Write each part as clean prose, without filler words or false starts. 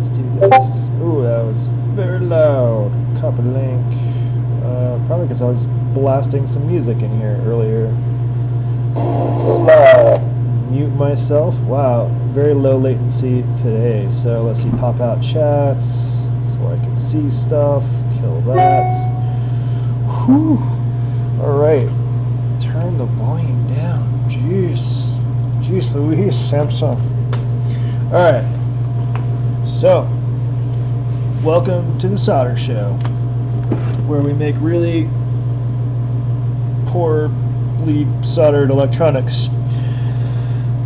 let's do this. Ooh, that was very loud. Copy link. Probably because I was blasting some music in here earlier. So let's mute myself. Wow, very low latency today. So let's see, pop out chats so I can see stuff. Kill that. Whew. Alright. Turn the volume down. Jeez. Jeez Louise, Samsung. Alright. So, welcome to the Solder Show, where we make really poorly soldered electronics.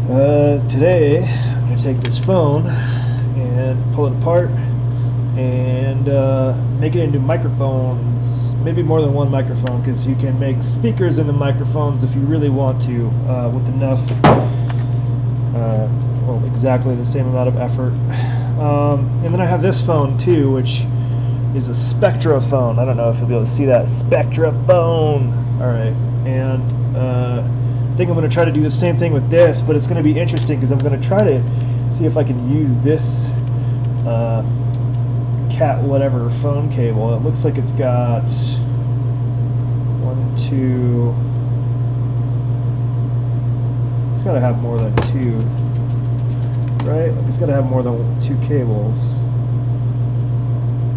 Today, I'm going to take this phone and pull it apart and make it into microphones. Maybe more than one microphone, because you can make speakers in the microphones if you really want to, with enough, well, exactly the same amount of effort. And then I have this phone too, which is a Spectra phone. I don't know if you'll be able to see that. Spectra phone! Alright, and I think I'm going to try to do the same thing with this, but it's going to be interesting because I'm going to try to see if I can use this cat whatever phone cable. It looks like it's got 1, 2. It's got to have more than 2, right? It's got to have more than 2 cables.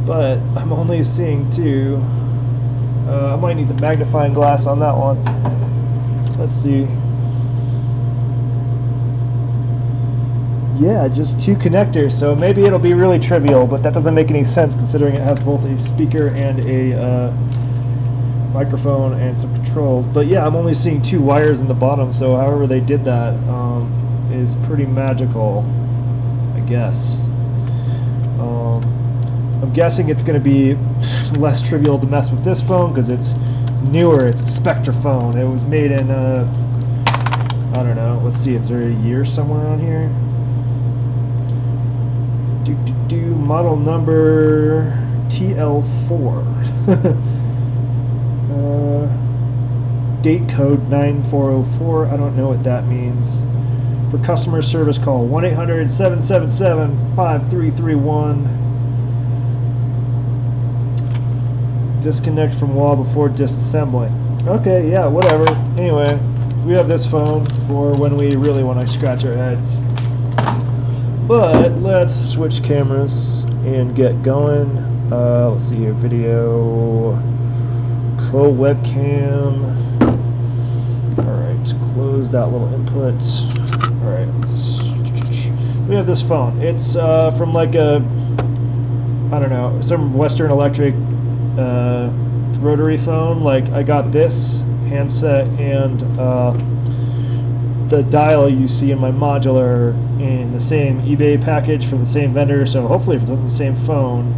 But I'm only seeing 2. I might need the magnifying glass on that one. Let's see. Yeah, just 2 connectors, so maybe it'll be really trivial, but that doesn't make any sense considering it has both a speaker and a microphone and some controls. But yeah, I'm only seeing 2 wires in the bottom, so however they did that is pretty magical, I guess. I'm guessing it's going to be less trivial to mess with this phone because it's newer. It's a Spectra phone. It was made in, I don't know, let's see, is there a year somewhere on here? Model number TL4. Date code 9404. I don't know what that means. For customer service, call 1-800-777-5331. Disconnect from wall before disassembling. Okay, yeah, whatever. Anyway, we have this phone for when we really want to scratch our heads. But let's switch cameras and get going. Let's see here, video, pro webcam. Alright, close that little input. Alright, we have this phone. It's from like a, I don't know, some Western Electric rotary phone. Like, I got this handset and the dial you see in my modular in the same eBay package from the same vendor, so hopefully if it's on the same phone.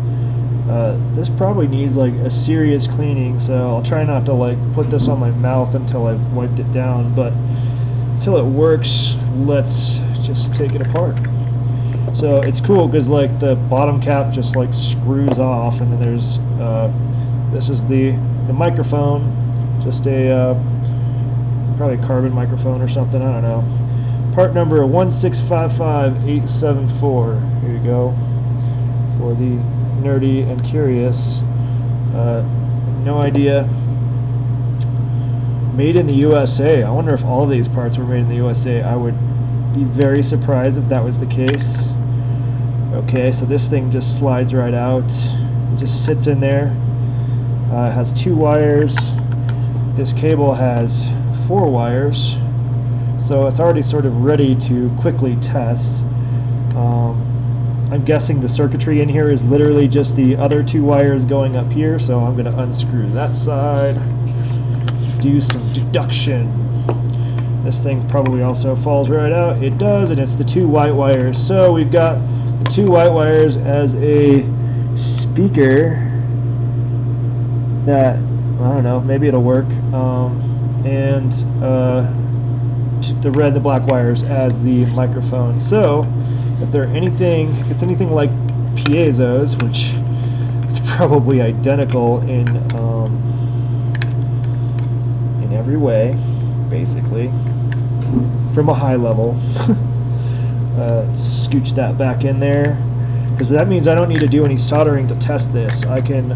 This probably needs like a serious cleaning, so I'll try not to like put this on my mouth until I've wiped it down, but until it works, let's just take it apart. So it's cool because like the bottom cap just like screws off, and then there's this is the microphone, just a probably a carbon microphone or something, I don't know. Part number 1655874. Here you go. For the nerdy and curious. No idea. Made in the USA. I wonder if all of these parts were made in the USA. I would be very surprised if that was the case. Okay, so this thing just slides right out. It just sits in there. It has 2 wires. This cable has 4 wires. So it's already sort of ready to quickly test. I'm guessing the circuitry in here is literally just the other 2 wires going up here, so I'm going to unscrew that side, do some deduction. This thing probably also falls right out. It does, and it's the 2 white wires. So we've got the 2 white wires as a speaker that, I don't know, maybe it'll work, and the red and the black wires as the microphone. So if it's anything like piezos, which it's probably identical in every way, basically, from a high level. Scooch that back in there. because that means I don't need to do any soldering to test this. I can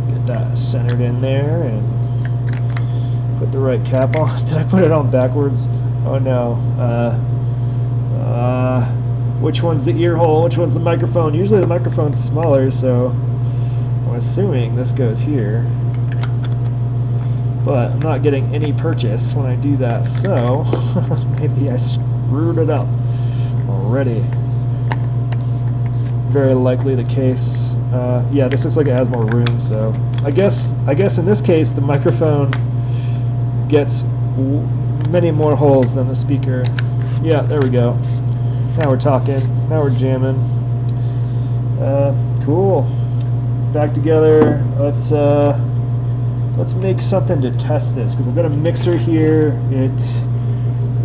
get that centered in there and put the right cap on. Did I put it on backwards? Oh no. Which one's the ear hole? Which one's the microphone? Usually the microphone's smaller, so I'm assuming this goes here. But I'm not getting any purchase when I do that, so maybe I screwed it up already. Very likely the case. Yeah, this looks like it has more room, so I guess in this case the microphone gets many more holes than the speaker. Yeah, there we go. Now we're talking. Now we're jamming. Cool. Back together. Let's make something to test this, because I've got a mixer here. It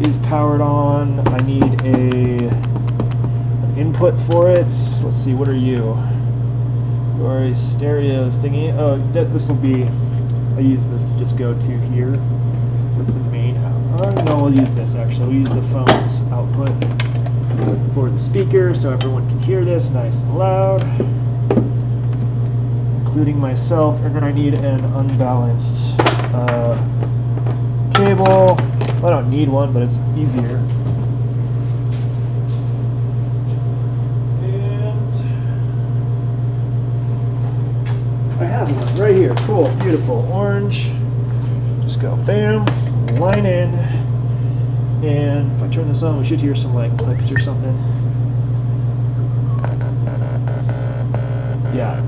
is powered on. I need an input for it. Let's see. What are you? You're a stereo thingy. Oh, this will be. I use this to just go to here with the main. No, we'll use this actually. We'll use the phone's output for the speaker so everyone can hear this nice and loud, including myself. And then I need an unbalanced cable. I don't need one, but it's easier. And I have one right here. Cool, beautiful, orange. Just go bam, line in. And if I turn this on, we should hear some like clicks or something. Yeah.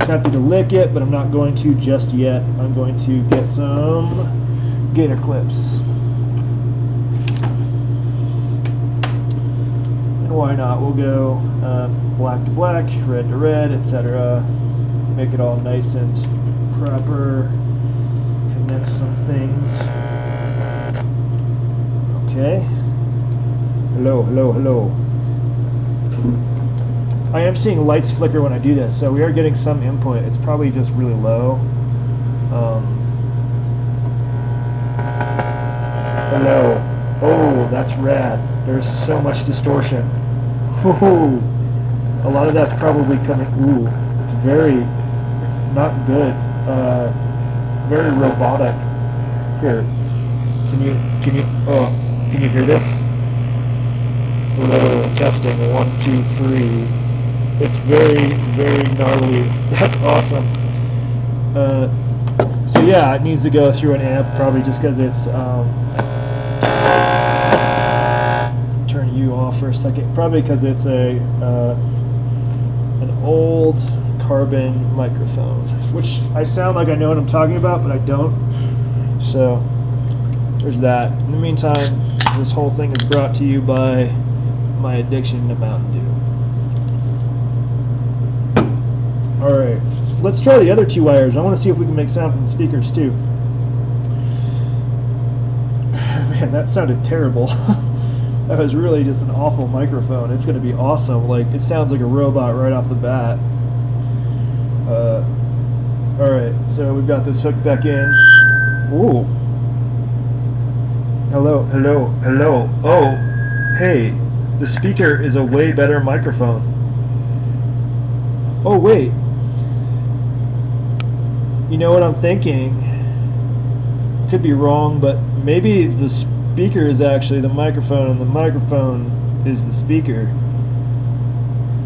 Tempted to lick it, but I'm not going to just yet. I'm going to get some gator clips. Why not? We'll go black to black, red to red, etc. Make it all nice and proper. Connect some things. Okay. Hello, hello, hello. I am seeing lights flicker when I do this, so we are getting some input. It's probably just really low. Hello. Oh, that's rad. There's so much distortion. Ooh, a lot of that's probably coming. Ooh, it's not good. Very robotic. Here, can you hear this? Hello, testing 1, 2, 3. It's very, very gnarly. That's awesome. So yeah, it needs to go through an amp, probably just because it's. Turn you off for a second. Probably because it's an old carbon microphone, which I sound like I know what I'm talking about, but I don't. So there's that. In the meantime, this whole thing is brought to you by my addiction to Mountain Dew. Alright, let's try the other two wires. I want to see if we can make sound from the speakers too. Man, that sounded terrible. That was really just an awful microphone. It's going to be awesome. Like, it sounds like a robot right off the bat. Alright, so we've got this hooked back in. Ooh. Hello, hello, hello. Oh, hey, the speaker is a way better microphone. Oh, wait. You know what I'm thinking? Could be wrong, but maybe the speaker is actually the microphone and the microphone is the speaker,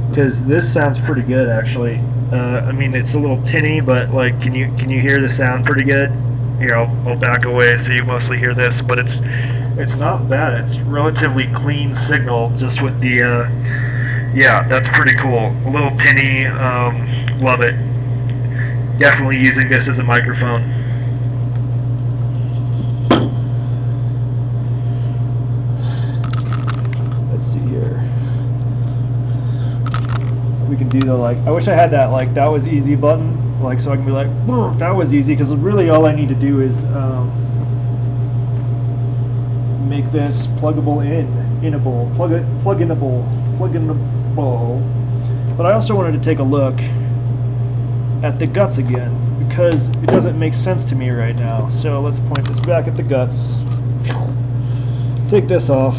because this sounds pretty good actually. I mean, it's a little tinny, but like, can you hear the sound pretty good? Here, I'll back away so you mostly hear this, but it's not bad. It's relatively clean signal, just with the yeah, that's pretty cool. A little tinny, love it. Definitely using this as a microphone. We can do the like. I wish I had that like that was easy button, like so I can be like that was easy, because really all I need to do is make this pluggable in, plug-inable, cable. But I also wanted to take a look at the guts again, because it doesn't make sense to me right now. So let's point this back at the guts. Take this off.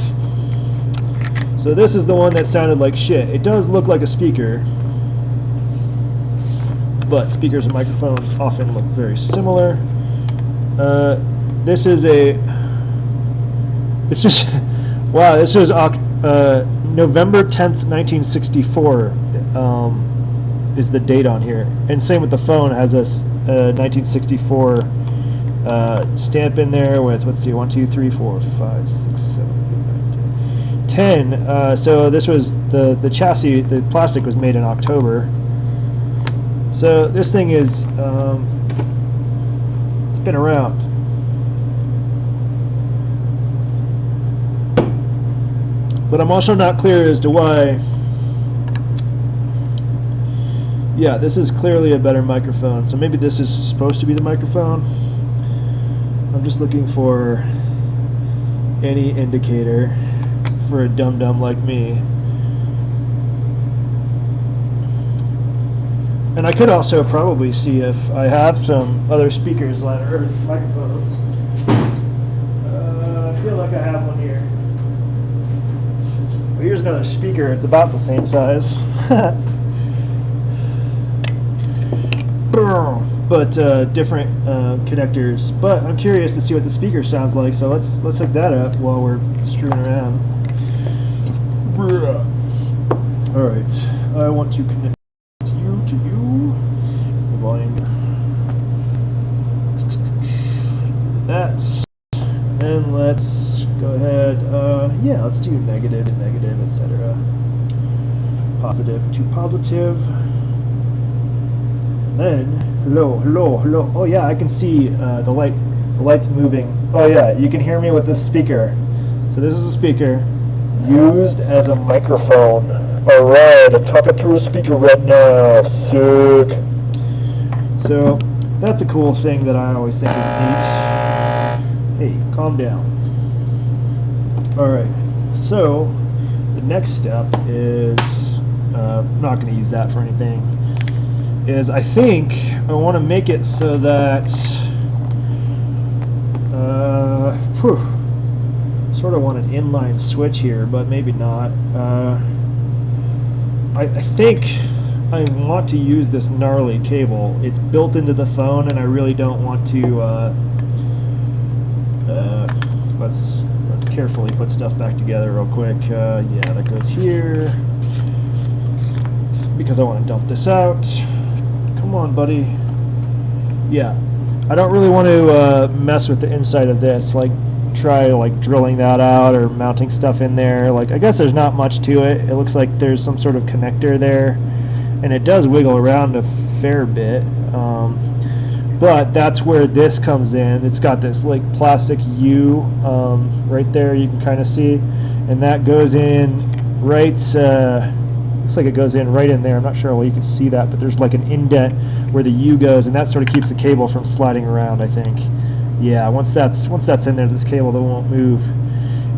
So this is the one that sounded like shit. It does look like a speaker, but speakers and microphones often look very similar. This is a... It's just... Wow, this is November 10th, 1964 is the date on here. And same with the phone, it has a 1964 stamp in there with, let's see, 1, 2, 3, 4, 5, 6, 7, 8, 9, 10. So this was, the chassis, the plastic was made in October. So this thing is, it's been around. But I'm also not clear as to why. Yeah, this is clearly a better microphone. So maybe this is supposed to be the microphone. I'm just looking for any indicator for a dum-dum like me. And I could also probably see if I have some other speakers or microphones. I feel like I have one here. Well, here's another speaker. It's about the same size. But different connectors. But I'm curious to see what the speaker sounds like, so let's hook that up while we're screwing around. Alright, I want to connect you to you. Volume. That's. And let's go ahead. Yeah, let's do negative and negative, etc. Positive to positive. Then hello, hello, hello. Oh yeah, I can see the light. The light's moving. Oh yeah, you can hear me with this speaker. So this is a speaker used as a microphone. All right, I'm talking through a speaker right now. Sick. So that's a cool thing that I always think is neat. Hey, calm down. All right. So the next step is I'm not going to use that for anything. Is I think I want to make it so that sort of want an inline switch here, but maybe not. I think I want to use this gnarly cable. It's built into the phone, and I really don't want to. Let's carefully put stuff back together real quick. Yeah, that goes here because I want to dump this out. Come on, buddy. Yeah, I don't really want to mess with the inside of this, like try like drilling that out or mounting stuff in there. Like, I guess there's not much to it. It looks like there's some sort of connector there, and it does wiggle around a fair bit. But that's where this comes in. It's got this like plastic U right there, you can kind of see, and that goes in right. Looks like it goes in right in there. I'm not sure well you can see that, but there's like an indent where the U goes, and that sort of keeps the cable from sliding around, I think. Yeah, once that's in there, this cable won't move.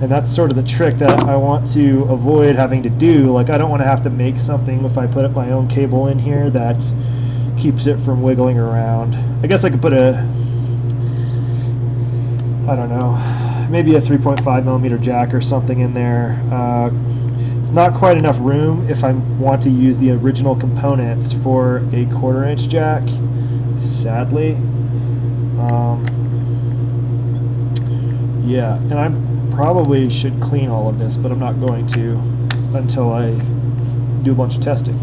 And that's sort of the trick that I want to avoid having to do. Like, I don't want to have to make something if I put up my own cable in here that keeps it from wiggling around. I guess I could put a, I don't know, maybe a 3.5 millimeter jack or something in there. It's not quite enough room if I want to use the original components for a 1/4 inch jack, sadly. Yeah, and I probably should clean all of this, but I'm not going to until I do a bunch of testing.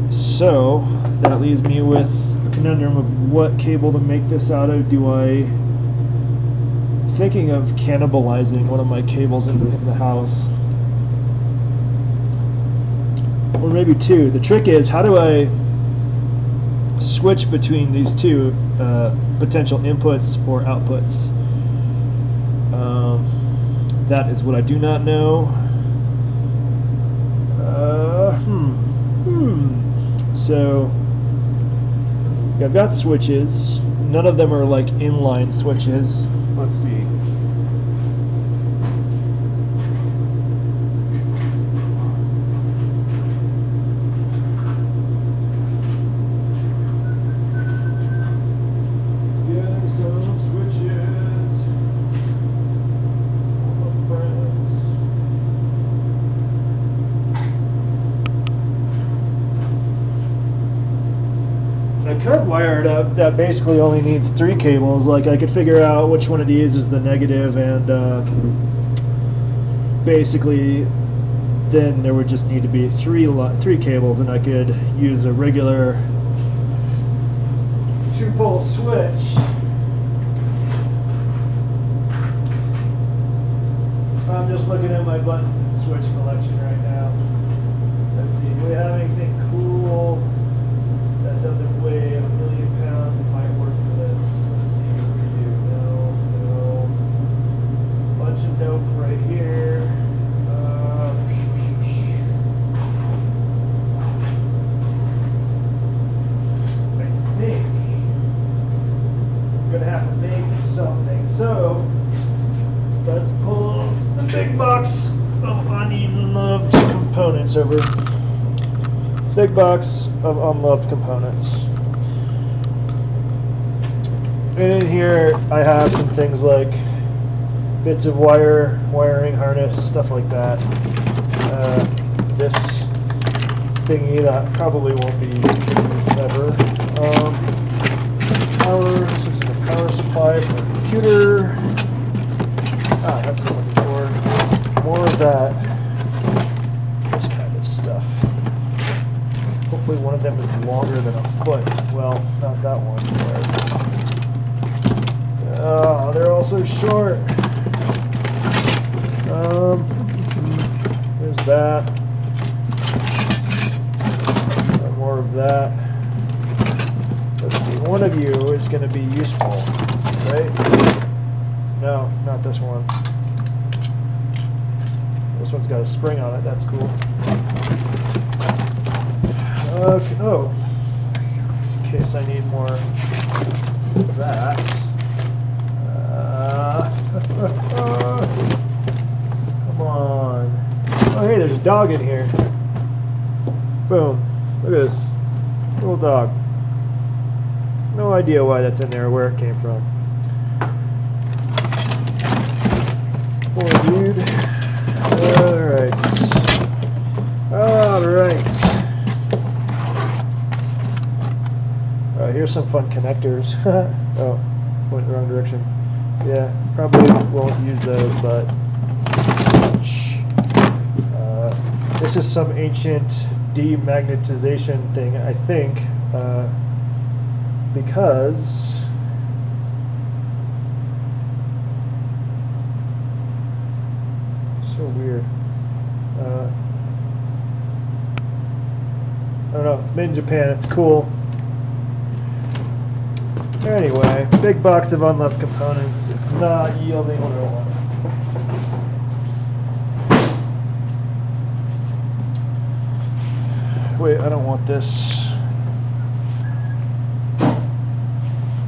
So that leaves me with a conundrum of what cable to make this out of. Thinking of cannibalizing one of my cables in the house. Or maybe two. The trick is, how do I switch between these two potential inputs or outputs? That is what I do not know. So I've got switches. None of them are like inline switches. Let's see. thread wire that basically only needs 3 cables. Like I could figure out which one of these is the negative, and basically then there would just need to be 3 cables, and I could use a regular 2-pole switch. I'm just looking at my buttons and switch collection right now. Let's see, do we have anything cool that doesn't weigh 1,000,000 pounds? It might work for this. Let's see what we do. No. Bunch of nope right here. I think I'm gonna have to make something. So let's pull the big box of unloved components over. Big box of unloved components. And in here I have some things like bits of wiring harness, stuff like that. This thingy that probably won't be used ever. This is a power supply for a computer. That's what I'm looking for. It's more of that, this kind of stuff. Hopefully one of them is longer than a foot. Well, not that one. But, they're also short. There's that. More of that. Let's see. One of you is going to be useful, right? No, not this one. This one's got a spring on it. That's cool. Okay. Oh, in case I need more of that. Come on. Oh, hey, there's a dog in here. Boom. Look at this little dog. No idea why that's in there or where it came from. Poor dude. Alright. Here's some fun connectors. Oh, went the wrong direction. Yeah, probably won't use those, but this is some ancient demagnetization thing, I think, because so weird. I don't know, it's made in Japan, it's cool. Anyway, big box of unloved components is not yielding what I want. Wait, I don't want this.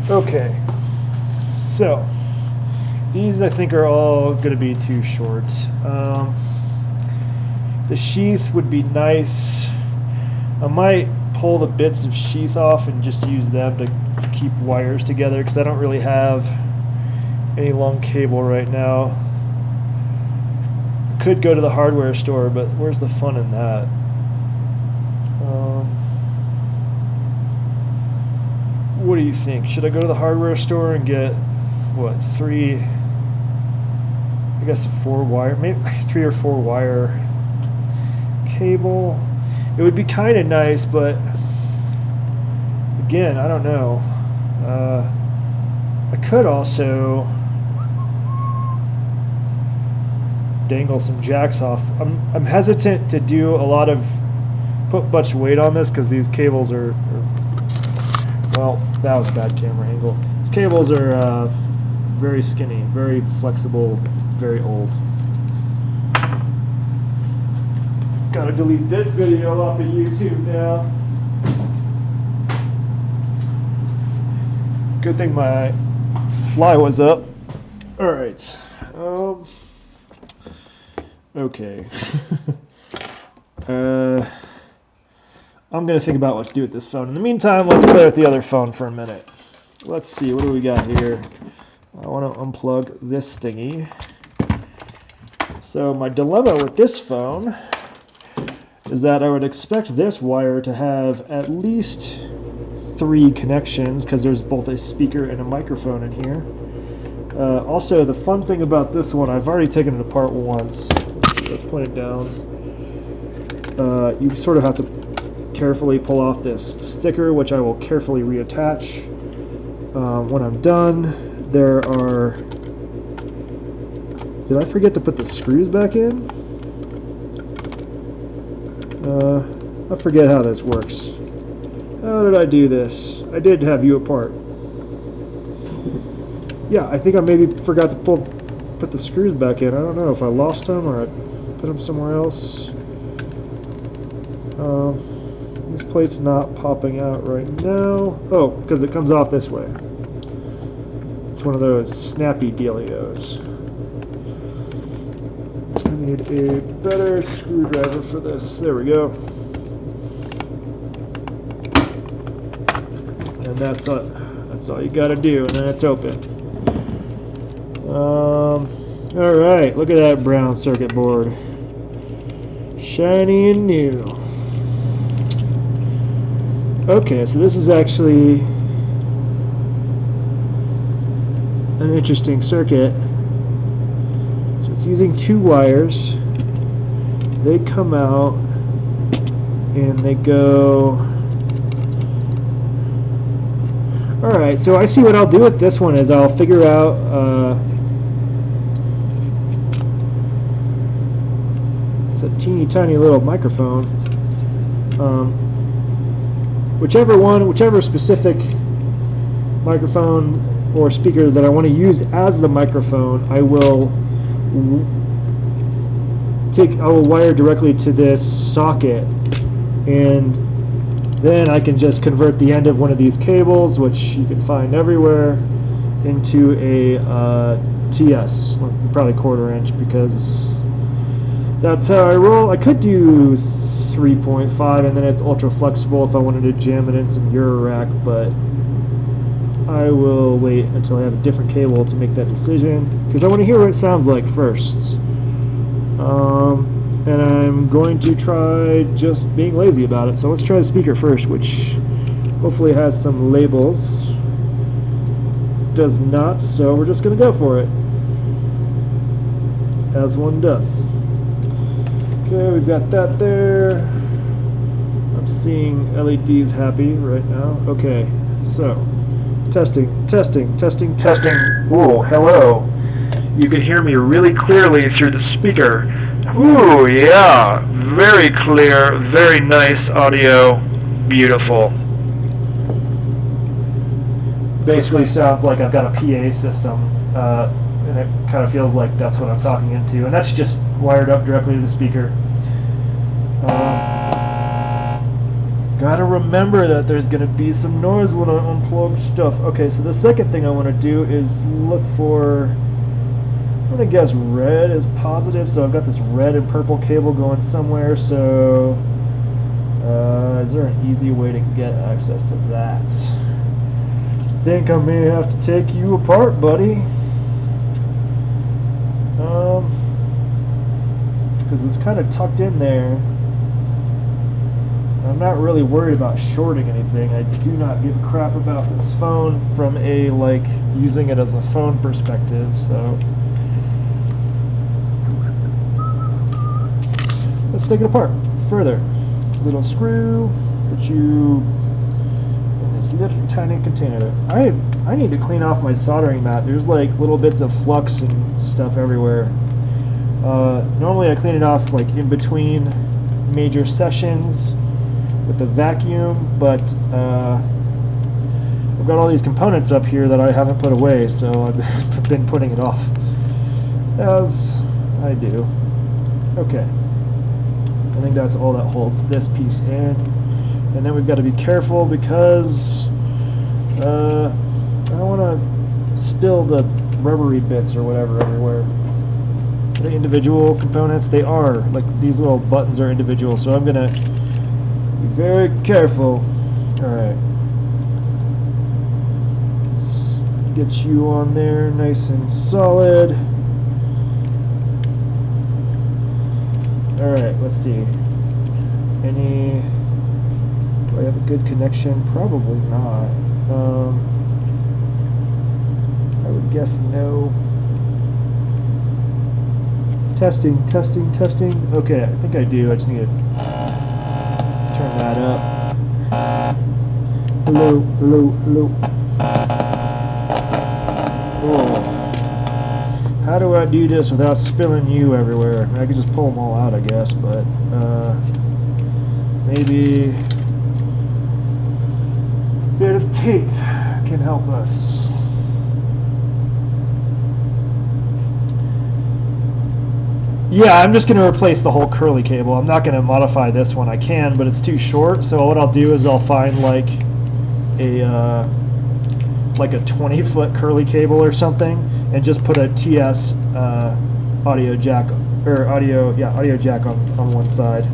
Okay, so these I think are all going to be too short. The sheath would be nice. I might pull the bits of sheath off and just use them to keep wires together, because I don't really have any long cable right now. Could go to the hardware store, but where's the fun in that? What do you think? Should I go to the hardware store and get what, 3, I guess a 4-wire, maybe 3 or 4 wire cable? It would be kind of nice, but again, I don't know. I could also dangle some jacks off. I'm hesitant to do a lot of put much weight on this because these cables are well, that was a bad camera angle. These cables are very skinny, very flexible, very old. Gotta delete this video off of YouTube now. Good thing my fly was up. Alright. Okay. I'm going to think about what to do with this phone. In the meantime, let's play with the other phone for a minute. Let's see, what do we got here? I want to unplug this thingy. So my dilemma with this phone is that I would expect this wire to have at least 3 connections because there's both a speaker and a microphone in here. Also, the fun thing about this one, I've already taken it apart once. Let's point it down. You sort of have to carefully pull off this sticker, which I will carefully reattach. When I'm done, there are... Did I forget to put the screws back in? I forget how this works. How did I do this? I did have you apart. Yeah, I think I maybe forgot to put the screws back in. I don't know if I lost them or I put them somewhere else. This plate's not popping out right now. Oh, because it comes off this way. It's one of those snappy dealios. I need a better screwdriver for this. There we go. And that's all you gotta do, and then it's open. Alright, look at that brown circuit board. Shiny and new. Okay, so this is actually an interesting circuit. So it's using 2 wires. They come out and they go... Alright, so I see what I'll do with this one is I'll figure out it's a teeny tiny little microphone. Whichever specific microphone or speaker that I want to use as the microphone, I will wire directly to this socket, and then I can just convert the end of one of these cables, which you can find everywhere, into a TS, probably 1/4 inch, because that's how I roll. I could do 3.5, and then it's ultra flexible if I wanted to jam it in some Eurorack, but I will wait until I have a different cable to make that decision, because I want to hear what it sounds like first. And I'm going to try just being lazy about it. So let's try the speaker first, which hopefully has some labels. Does not, so we're just going to go for it, as one does. Okay, we've got that there. I'm seeing LEDs happy right now. Okay, so testing. Ooh, hello. You can hear me really clearly through the speaker. Ooh, yeah, very clear, very nice audio, beautiful. Basically sounds like I've got a PA system, and it kind of feels like that's what I'm talking into, and that's just wired up directly to the speaker. Gotta remember that there's gonna be some noise when I unplug stuff. Okay, so the second thing I want to do is look for... I'm going to guess red is positive, so I've got this red and purple cable going somewhere, so is there an easy way to get access to that? I think I may have to take you apart, buddy. Because it's kind of tucked in there. I'm not really worried about shorting anything. I do not give a crap about this phone from a, like, using it as a phone perspective, so... Let's take it apart further. Little screw, put you in this little tiny container. I need to clean off my soldering mat. There's like little bits of flux and stuff everywhere. Normally I clean it off like in between major sessions with the vacuum, but I've got all these components up here that I haven't put away, so I've been putting it off, as I do. Okay. I think that's all that holds this piece in, and then we've got to be careful because I don't want to spill the rubbery bits or whatever everywhere. The individual components, they are, like these little buttons are individual, so I'm gonna be very careful. Alright, get you on there nice and solid. Alright, let's see. Do I have a good connection? Probably not. I would guess no. Testing, testing, testing. Okay, I think I do. I just need to turn that up. Hello, hello, hello. Oh. How do I do this without spilling you everywhere? I mean, I could just pull them all out, I guess, but maybe a bit of tape can help us. Yeah, I'm just going to replace the whole curly cable. I'm not going to modify this one. I can, but it's too short. So what I'll do is I'll find like a 20-foot curly cable or something, and just put a TS audio jack on one side.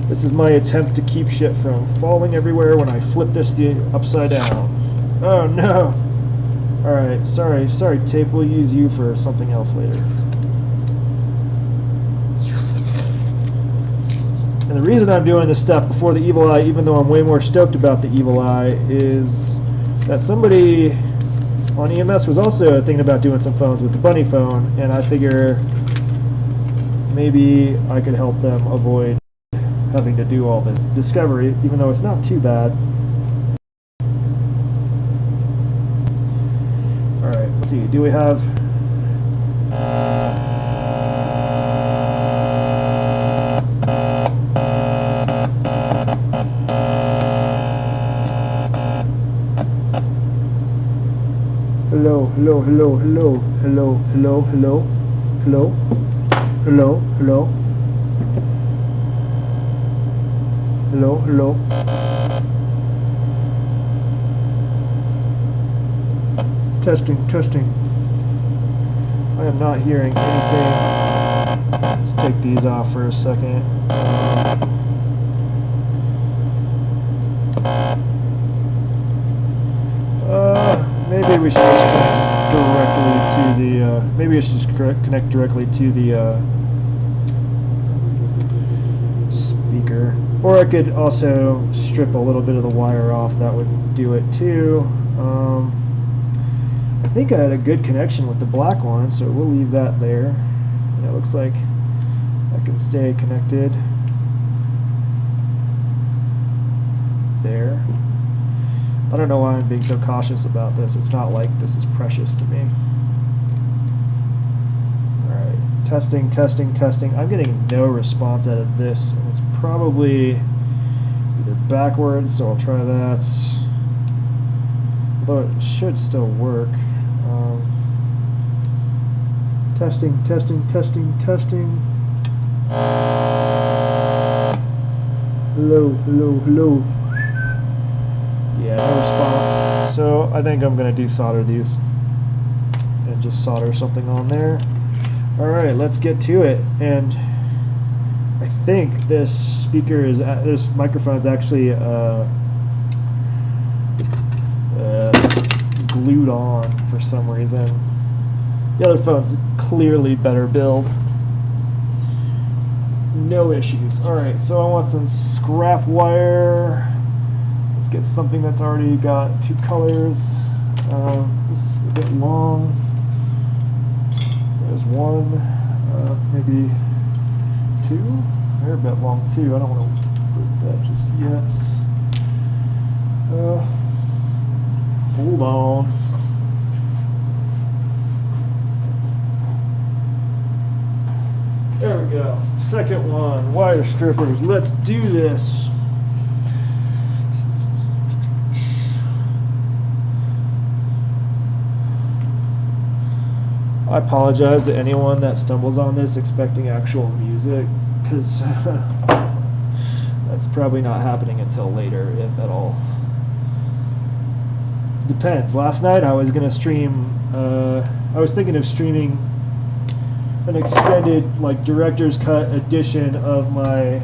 This is my attempt to keep shit from falling everywhere when I flip this upside down. Oh no! All right, sorry, tape. We'll use you for something else later. And the reason I'm doing this stuff before the Evil Eye, even though I'm way more stoked about the Evil Eye, is that somebody on EMS was also thinking about doing some phones with the Bunny phone, and I figure maybe I could help them avoid having to do all this discovery, even though it's not too bad. Alright, let's see, do we have... Hello, hello, hello, hello, hello, hello, hello, hello, hello, hello, hello, hello. Testing, testing. I am not hearing anything. Let's take these off for a second. Maybe we should just connect directly to the. Maybe we should just connect directly to the speaker, or I could also strip a little bit of the wire off. That would do it too. I think I had a good connection with the black one, so we'll leave that there. And it looks like I can stay connected there. I don't know why I'm being so cautious about this. It's not like this is precious to me. Alright, testing, testing, testing. I'm getting no response out of this, and it's probably either backwards, so I'll try that. Although it should still work. Testing, testing, testing, testing. Hello, hello, hello. Yeah, no response. So I think I'm going to desolder these and just solder something on there. Alright, let's get to it. And I think this speaker is, this microphone is actually glued on for some reason. The other phone's clearly better build. No issues. Alright, so I want some scrap wire. Let's get something that's already got two colors. This is a bit long. There's one, maybe two. They're a bit long too. I don't want to put that just yet. Hold on. There we go. Second one, wire strippers. Let's do this. I apologize to anyone that stumbles on this expecting actual music, because that's probably not happening until later, if at all. Depends. Last night I was going to stream, I was thinking of streaming an extended, like, director's cut edition of my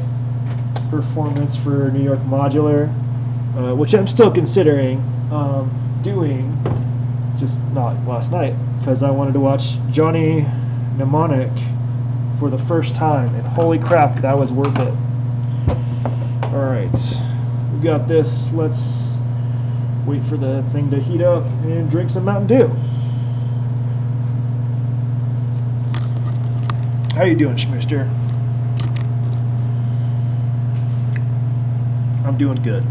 performance for New York Modular, which I'm still considering doing, just not last night, because I wanted to watch Johnny Mnemonic for the first time, and holy crap, that was worth it. Alright, We got this. Let's wait for the thing to heat up and drink some Mountain Dew. How you doing, Schmister? I'm doing good.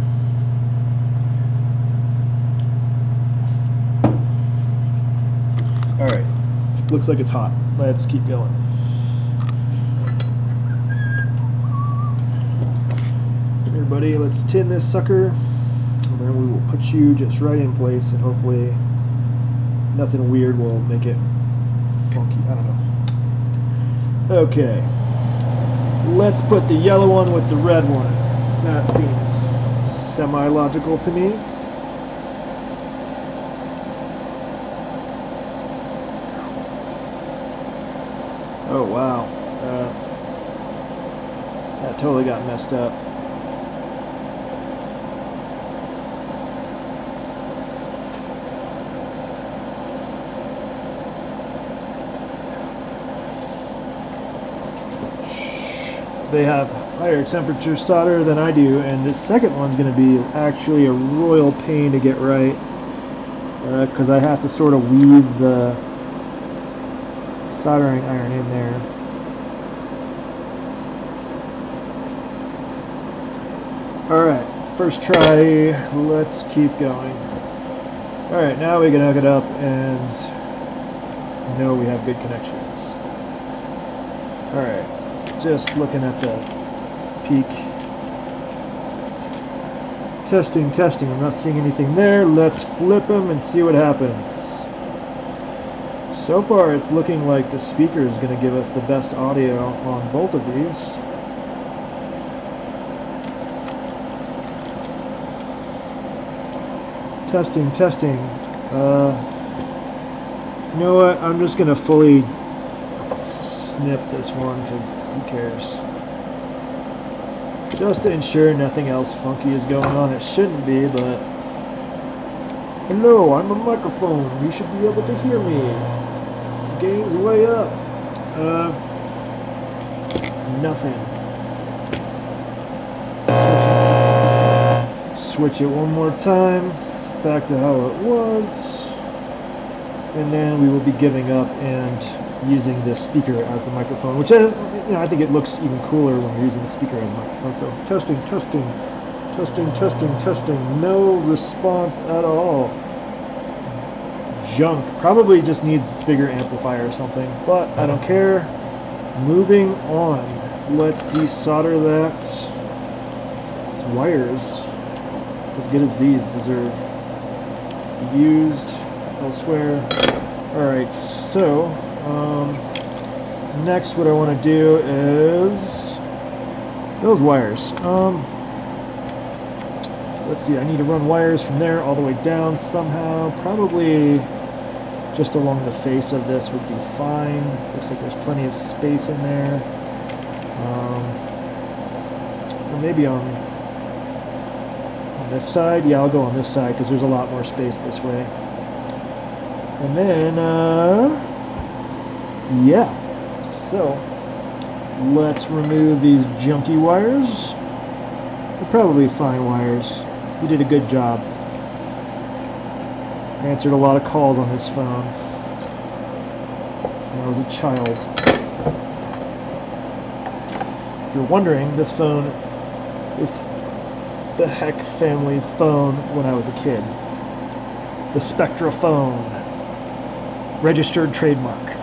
All right, looks like it's hot. Let's keep going. Here, buddy, let's tin this sucker, and then we will put you just right in place, and hopefully nothing weird will make it funky. I don't know. Okay, let's put the yellow one with the red one. That seems semi-logical to me. Oh wow, that totally got messed up. They have higher temperature solder than I do, and this second one's going to be actually a royal pain to get right, because I have to sort of weave the soldering iron in there. Alright, first try, let's keep going. Alright, now we can hook it up and know we have good connections. Alright, just looking at the peak. Testing, testing, I'm not seeing anything there. Let's flip them and see what happens. So far it's looking like the speaker is going to give us the best audio on both of these. Testing, testing. You know what? I'm just going to fully snip this one because who cares? Just to ensure nothing else funky is going on. It shouldn't be, but... Hello, I'm a microphone. You should be able to hear me. Gain's way up. Nothing. Switch it one more time. Back to how it was. And then we will be giving up and using this speaker as the microphone, which I think it looks even cooler when you're using the speaker as a microphone. So testing, testing, testing, testing, testing. No response at all. Junk. Probably just needs bigger amplifier or something, but I don't care. Moving on. Let's desolder that. These wires, as good as these, deserve to be used elsewhere. Alright, so next what I want to do is those wires. Let's see, I need to run wires from there all the way down somehow. Probably just along the face of this would be fine. Looks like there's plenty of space in there. Or maybe on this side. Yeah, I'll go on this side because there's a lot more space this way. And then, yeah. So, let's remove these junky wires. They're probably fine wires. You did a good job. I answered a lot of calls on this phone when I was a child. If you're wondering, this phone is the Heck family's phone when I was a kid. The Spectra phone. Registered trademark.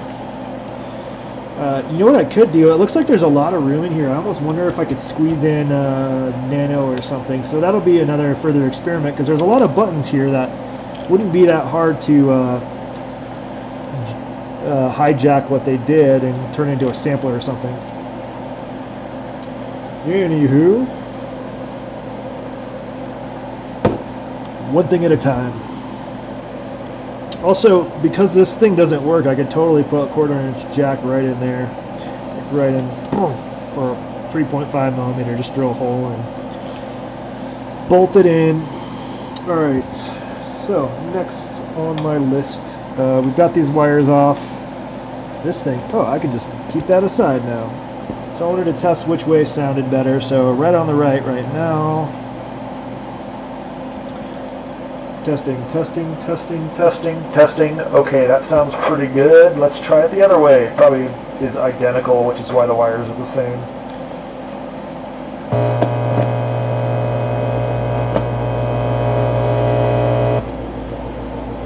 You know what I could do? It looks like there's a lot of room in here. I almost wonder if I could squeeze in nano or something. So that'll be another further experiment because there's a lot of buttons here that wouldn't be that hard to hijack what they did and turn into a sampler or something. Anywho, one thing at a time. Also, because this thing doesn't work, I could totally put a 1/4" jack right in there, right in, or 3.5 millimeter. Just drill a hole and bolt it in. All right. So next on my list, we've got these wires off. This thing, oh, I can just keep that aside now. So I wanted to test which way sounded better. So right on the right now, Testing, testing, testing, testing, testing. Okay, that sounds pretty good. Let's try it the other way. Probably is identical, which is why the wires are the same.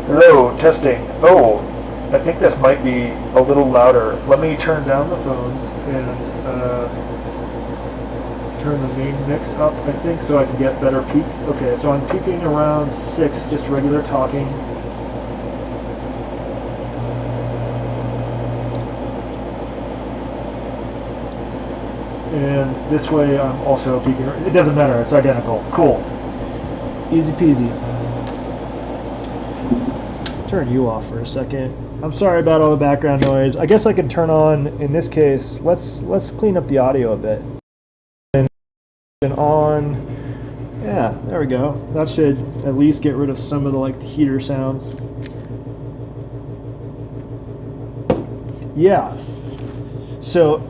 Hello, testing. Oh, I think this might be a little louder. Let me turn down the phones and turn the main mix up, I think, so I can get better peak. Okay, so I'm peaking around 6, just regular talking. And this way I'm also peaking. It doesn't matter, it's identical. Cool. Easy peasy. Turn you off for a second. I'm sorry about all the background noise. I guess I can turn on, in this case, let's clean up the audio a bit. And on, yeah, there we go. That should at least get rid of some of the the heater sounds. Yeah. So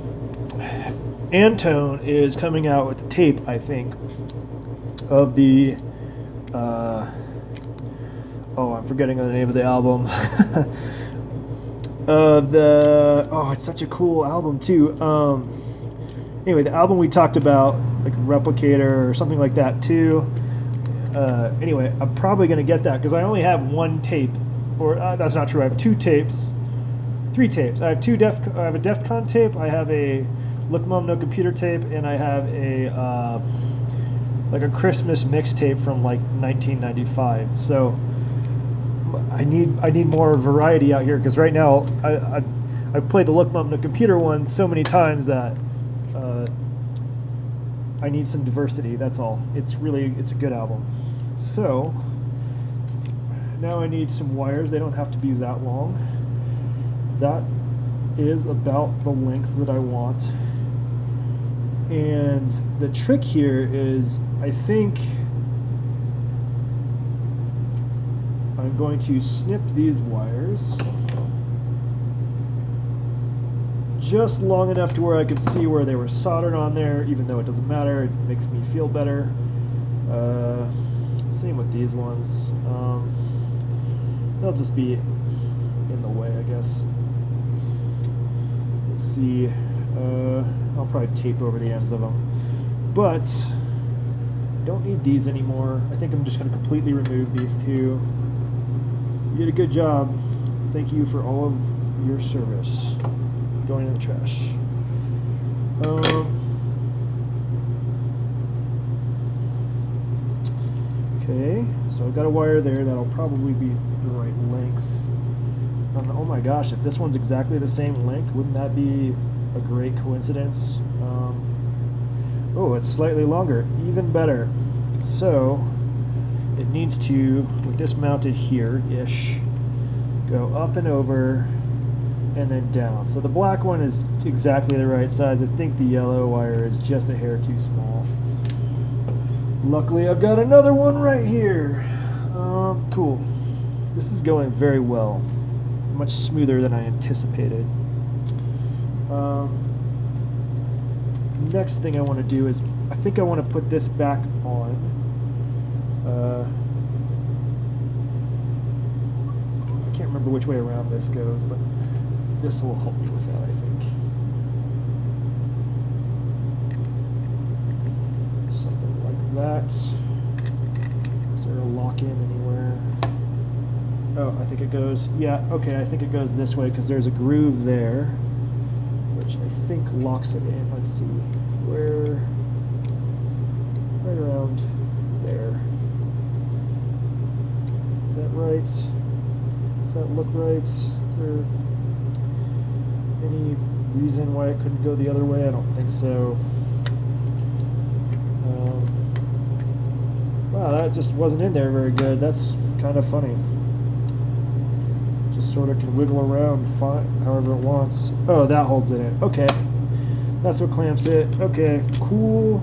Antone is coming out with a tape, I think, of the oh, I'm forgetting the name of the album. It's such a cool album too. Anyway, the album we talked about, like Replicator or something like that too. Anyway, I'm probably gonna get that because I only have one tape, or that's not true. I have 2 tapes, 3 tapes. I have I have a DEF CON tape. I have a Look Mom No Computer tape, and I have a like a Christmas mixtape from like 1995. So I need more variety out here because right now I've played the Look Mom No Computer one so many times that I need some diversity. That's all. It's a good album. So now I need some wires. They don't have to be that long. That is about the length that I want. And the trick here is, I think I'm going to snip these wires just long enough to where I could see where they were soldered on there, even though it doesn't matter. It makes me feel better. Same with these ones. They'll just be in the way, I guess. Let's see. I'll probably tape over the ends of them. But don't need these anymore. I think I'm just going to completely remove these 2. You did a good job. Thank you for all of your service. Going in the trash. Okay, so I've got a wire there that'll probably be the right length. Oh my gosh, if this one's exactly the same length, wouldn't that be a great coincidence? Oh, it's slightly longer, even better. So it needs to, with this mounted here-ish, go up and over and then down. So the black one is exactly the right size. I think the yellow wire is just a hair too small. Luckily I've got another one right here. Cool. This is going very well. Much smoother than I anticipated. Next thing I want to do is, I think I want to put this back on. I can't remember which way around this goes, but this will help me with that, I think. Something like that. Is there a lock-in anywhere? Oh, I think it goes, yeah, okay, I think it goes this way because there's a groove there, which I think locks it in. Let's see, where, right around there. Is that right? Does that look right? Is there any reason why it couldn't go the other way? I don't think so. Wow, that just wasn't in there very good. That's kind of funny. Just sort of can wiggle around however it wants. Oh, that holds it in. Okay. That's what clamps it. Okay, cool.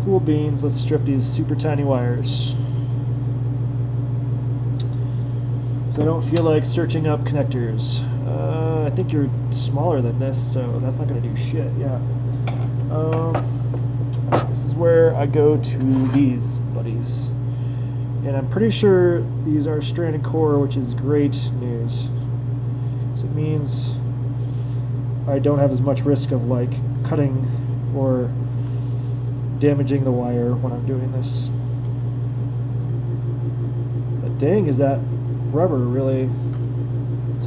Cool beans. Let's strip these super tiny wires. So I don't feel like searching up connectors. I think you're smaller than this, so that's not going to do shit. Yeah. This is where I go to these buddies. And I'm pretty sure these are stranded core, which is great news. So it means I don't have as much risk of like cutting or damaging the wire when I'm doing this. But dang, is that rubber really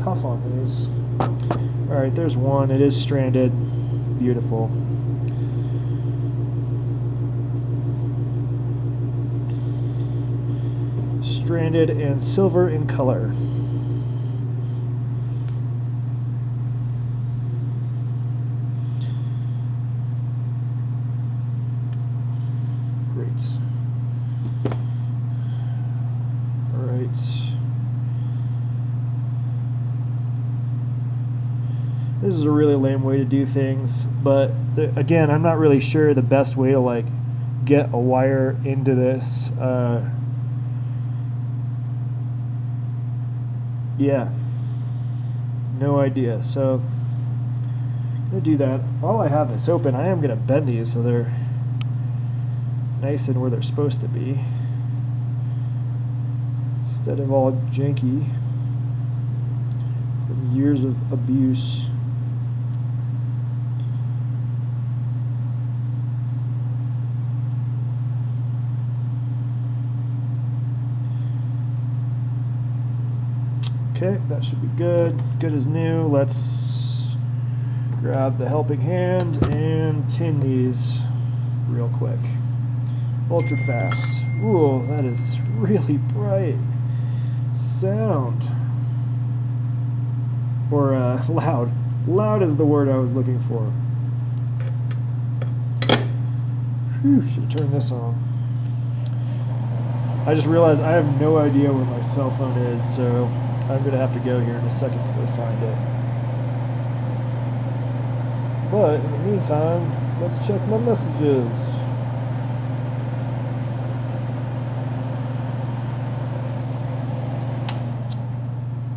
tough on these. Alright, there's one. It is stranded. Beautiful. Stranded and silver in color. Great. Alright. This is a really lame way to do things, but again, I'm not really sure the best way to like get a wire into this. Yeah, no idea. So I'm gonna do that. While I have this open, I am gonna bend these so they're nice and where they're supposed to be, instead of all janky from years of abuse. Okay, that should be good. Good as new. Let's grab the helping hand and tin these real quick. Ultra fast. Ooh, that is really bright sound. Or loud. Loud is the word I was looking for. Whew, should turn this on. I just realized I have no idea where my cell phone is, so I'm going to have to go here in a second to go find it. But in the meantime, let's check my messages.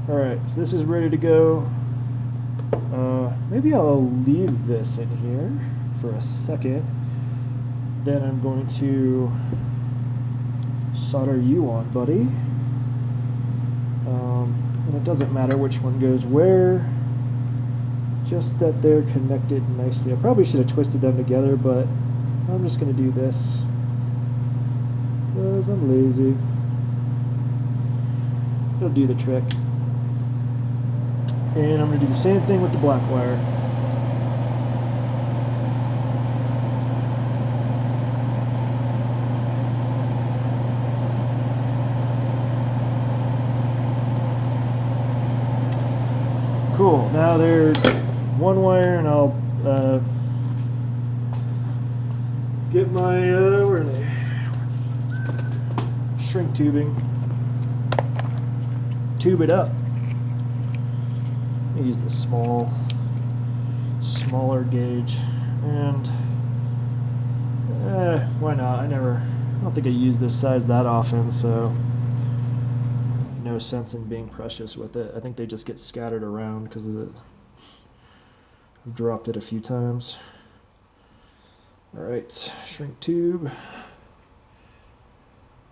Alright, so this is ready to go. Maybe I'll leave this in here for a second. Then I'm going to solder you on, buddy. And it doesn't matter which one goes where, just that they're connected nicely. I probably should have twisted them together, but I'm just going to do this because I'm lazy. It'll do the trick. And I'm going to do the same thing with the black wire. Cool. Now there's one wire, and I'll get my where are they? Shrink tubing. Tube it up. Use the smaller gauge, and why not? I don't think I use this size that often, so no sense in being precious with it. I think they just get scattered around because of I've dropped it a few times. All right, shrink tube.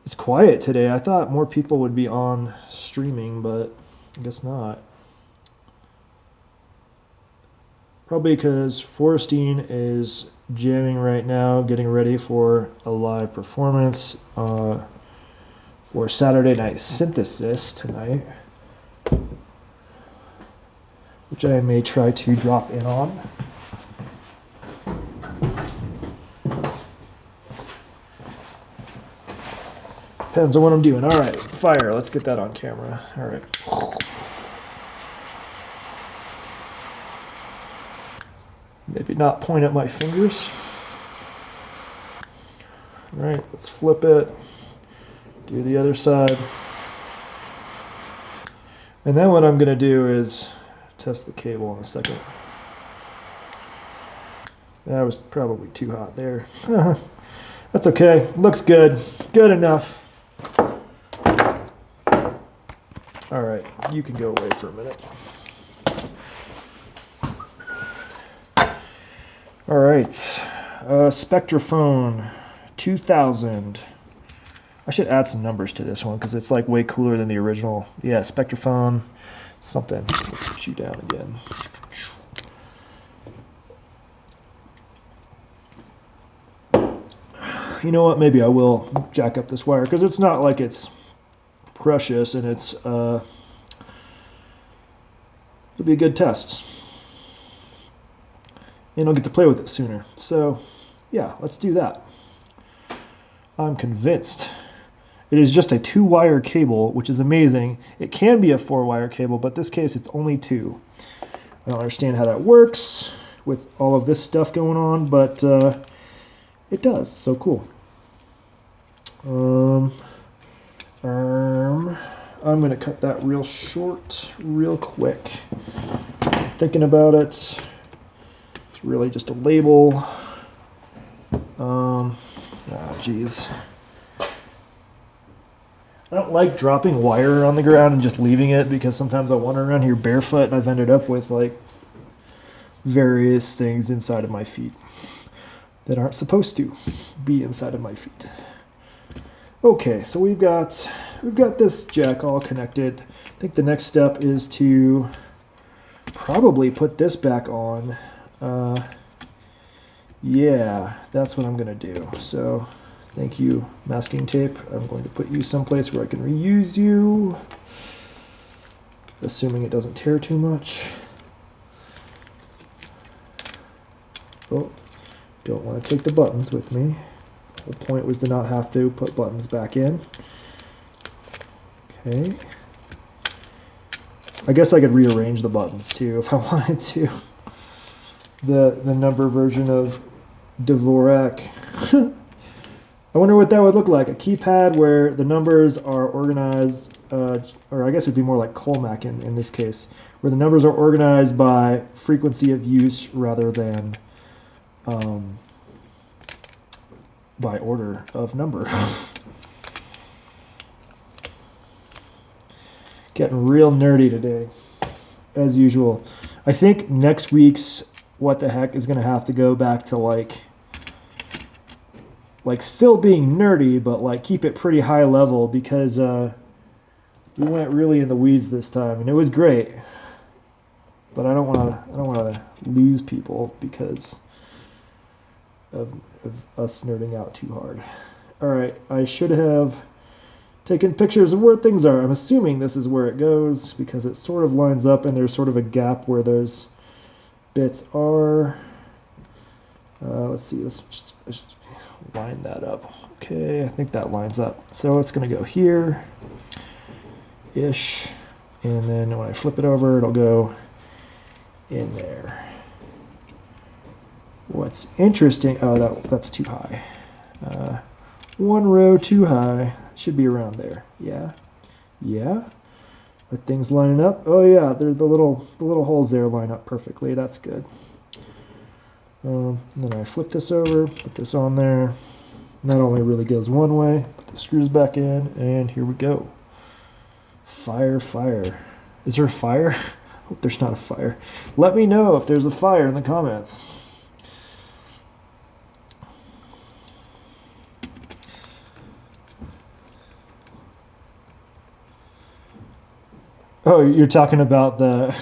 It's quiet today. I thought more people would be on streaming, but I guess not. Probably because Forrestine is jamming right now, getting ready for a live performance for Saturday Night Synthesis tonight, which I may try to drop in on. Depends on what I'm doing. All right, fire. Let's get that on camera. All right. Maybe not point at my fingers. All right, let's flip it. Do the other side. And then what I'm going to do is test the cable in a second. That was probably too hot there. That's okay. Looks good. Good enough. All right, you can go away for a minute. All right, Spectraphone 2000. I should add some numbers to this one because it's like way cooler than the original. Yeah, Spectrophone, something. Let's put you down again. You know what? Maybe I will jack up this wire because it's not like it's precious, and it'll be a good test. And I'll get to play with it sooner. So, yeah, let's do that. I'm convinced. It is just a 2-wire cable, which is amazing. It can be a 4-wire cable, but in this case it's only 2. I don't understand how that works with all of this stuff going on, but it does. So cool. I'm going to cut that real short, real quick. Thinking about it. It's really just a label. Geez. I don't like dropping wire on the ground and just leaving it because sometimes I wander around here barefoot and I've ended up with like various things inside of my feet that aren't supposed to be inside of my feet. Okay, so we've got this jack all connected. I think the next step is to probably put this back on. Yeah, that's what I'm gonna do. So thank you, masking tape. I'm going to put you someplace where I can reuse you, assuming it doesn't tear too much. Oh, don't want to take the buttons with me. The point was to not have to put buttons back in. Okay. I guess I could rearrange the buttons too if I wanted to. The number version of Dvorak. I wonder what that would look like. A keypad where the numbers are organized, or I guess it would be more like Colmac in this case, where the numbers are organized by frequency of use rather than by order of number. Getting real nerdy today, as usual. I think next week's What the Heck is going to have to go back to like still being nerdy, but like keep it pretty high level because we went really in the weeds this time, and it was great. But I don't want to lose people because of us nerding out too hard. All right, I should have taken pictures of where things are. I'm assuming this is where it goes because it sort of lines up, and there's sort of a gap where those bits are. Let's see. Let's line that up. Okay, I think that lines up. So it's going to go here, ish, and then when I flip it over, it'll go in there. What's interesting? Oh, that's too high. One row too high. Should be around there. Yeah. Are things lining up? Oh yeah, they're the little holes there line up perfectly. That's good. Then I flip this over, put this on there. That only really goes one way. Put the screws back in, and here we go. Fire. Is there a fire? Hope there's not a fire. Let me know if there's a fire in the comments. Oh, you're talking about the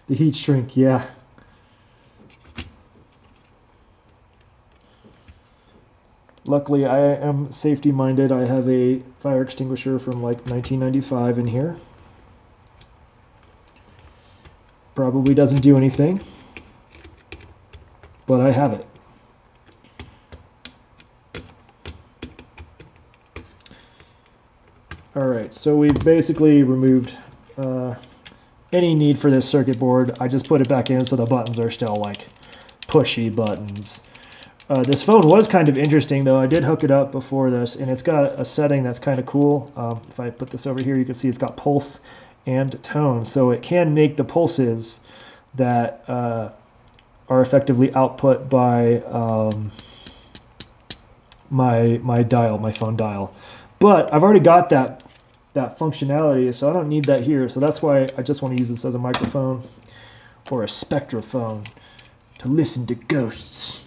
heat shrink, yeah. Luckily, I am safety minded. I have a fire extinguisher from like 1995 in here. Probably doesn't do anything, but I have it. All right, so we've basically removed any need for this circuit board. I just put it back in so the buttons are still like pushy buttons. This phone was kind of interesting though. I did hook it up before this, and it's got a setting that's kind of cool. If I put this over here, you can see it's got pulse and tone, so it can make the pulses that are effectively output by my dial, my phone dial. But I've already got that functionality, so I don't need that here. So that's why I just want to use this as a microphone or a spectrophone to listen to ghosts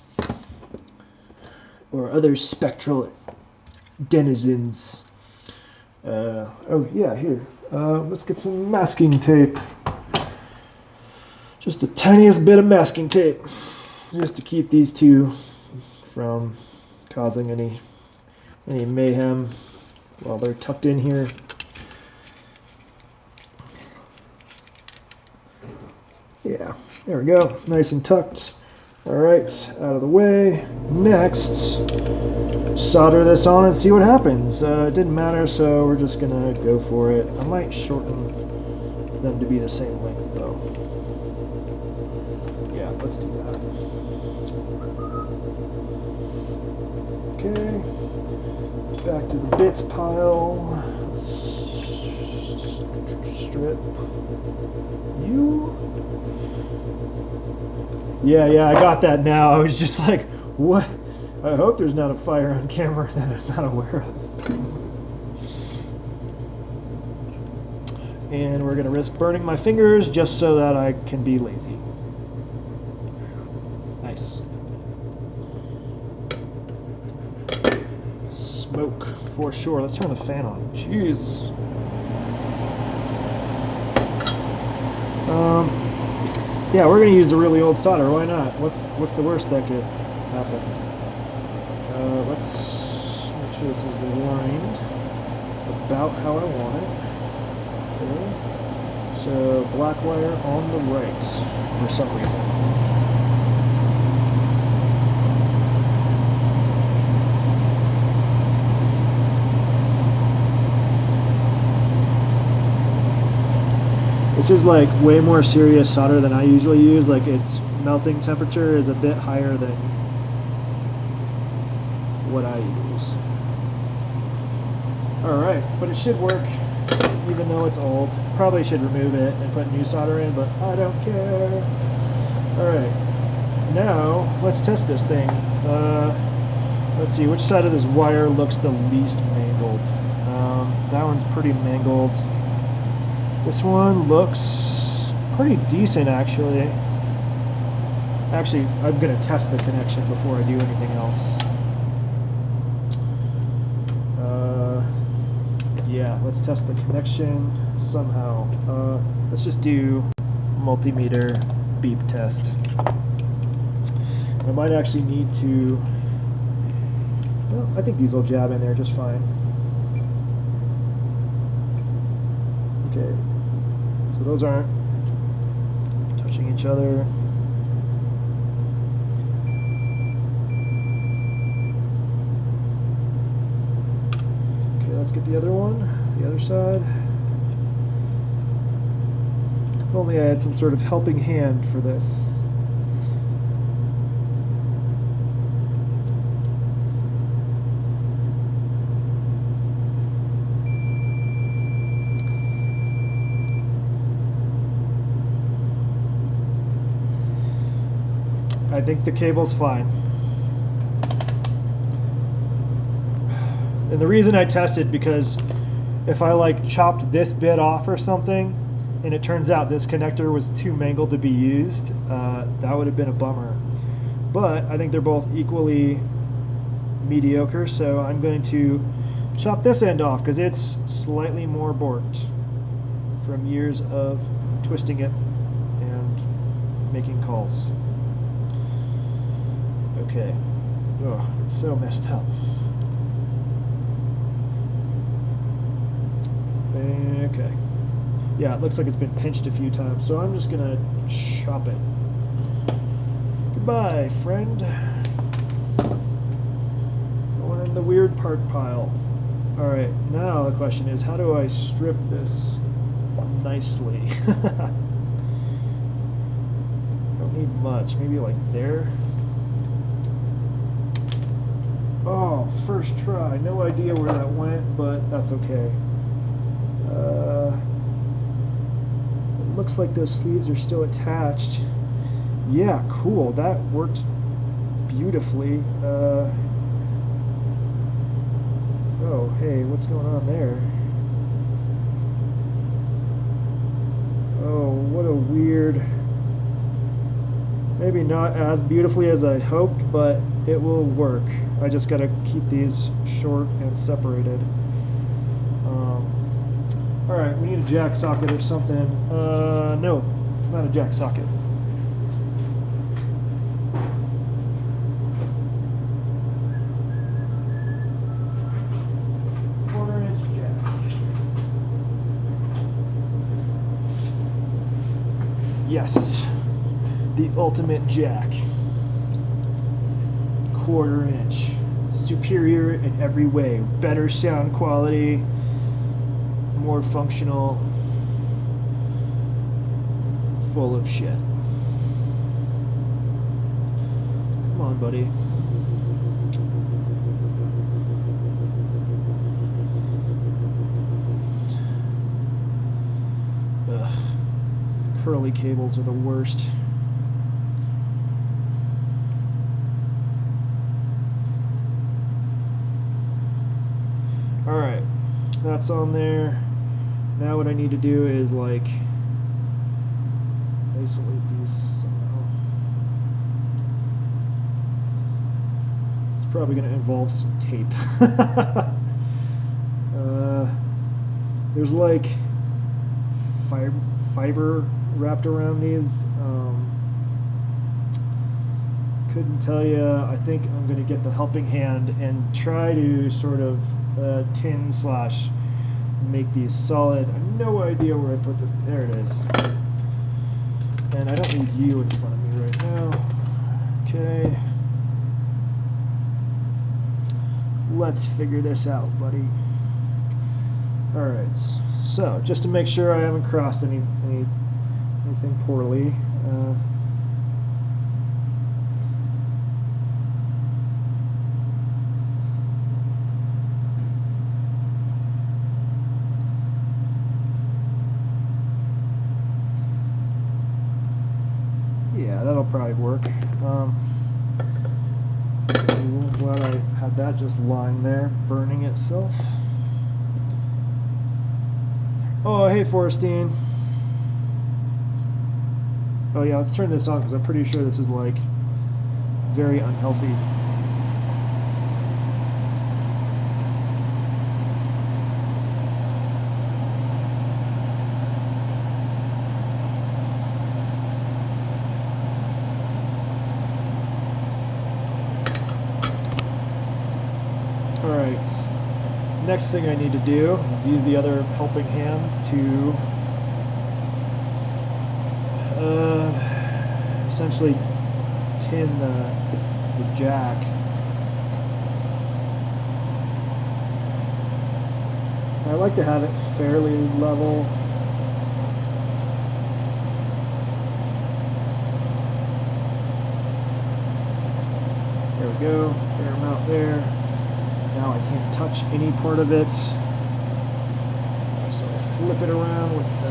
or other spectral denizens. Oh yeah, here. Let's get some masking tape. Just the tiniest bit of masking tape, just to keep these two from causing any mayhem while they're tucked in here. Yeah, there we go, nice and tucked. All right, out of the way. Next, solder this on and see what happens. It didn't matter, so we're just gonna go for it. I might shorten them to be the same length though. Yeah, let's do that. Okay, back to the bits pile. Strip you. Yeah, I got that now. I was just like, what? I hope there's not a fire on camera that I'm not aware of. And we're going to risk burning my fingers just so that I can be lazy. Nice. Smoke, for sure. Let's turn the fan on. Jeez. Yeah, we're going to use the really old solder. Why not? What's the worst that could happen? Let's make sure this is lined about how I want it. Okay. So black wire on the right for some reason. This is like way more serious solder than I usually use. Like its melting temperature is a bit higher than what I use. Alright, but it should work even though it's old. Probably should remove it and put new solder in, but I don't care. Alright, now let's test this thing. Let's see, which side of this wire looks the least mangled? That one's pretty mangled. This one looks pretty decent, actually. Actually, I'm going to test the connection before I do anything else. Yeah, let's test the connection somehow. Let's just do multimeter beep test. I might actually need to... Well, I think these will jab in there just fine. Okay. So those aren't touching each other. Okay, let's get the other one, the other side. If only I had some sort of helping hand for this. I think the cable's fine. And the reason I tested, because if I like chopped this bit off or something and it turns out this connector was too mangled to be used, that would have been a bummer. But I think they're both equally mediocre, so I'm going to chop this end off because it's slightly more borked from years of twisting it and making calls. Okay. Oh, it's so messed up. Okay. Yeah, it looks like it's been pinched a few times, so I'm just gonna chop it. Goodbye, friend. Going in the weird part pile. Alright, now the question is, how do I strip this nicely? Don't need much, maybe like there. Oh, first try. No idea where that went, but that's okay. It looks like those sleeves are still attached. Yeah, cool. That worked beautifully. Oh, hey, what's going on there? Oh, what a weird... Maybe not as beautifully as I hoped, but it will work. I just gotta keep these short and separated. Alright, we need a jack socket or something. No, it's not a jack socket. Yes, the ultimate jack. 1/4 inch. Superior in every way. Better sound quality, more functional, full of shit. Come on, buddy. Ugh. Curly cables are the worst. Alright, that's on there. Now what I need to do is like isolate these somehow. This is probably going to involve some tape. There's like fiber wrapped around these. Couldn't tell you. I think I'm going to get the helping hand and try to sort of tin slash make these solid. I have no idea where I put this. There it is. And I don't need you in front of me right now. Okay. Let's figure this out, buddy. Alright, so just to make sure I haven't crossed anything poorly. Yeah, that'll probably work. Glad I had that just lying there, burning itself. Oh, hey, Forrestine. Oh, yeah, let's turn this on because I'm pretty sure this is like very unhealthy. Alright, next thing I need to do is use the other helping hand to essentially tin the jack. I like to have it fairly level. There we go, fair amount there. Now I can't touch any part of it. So I flip it around with the,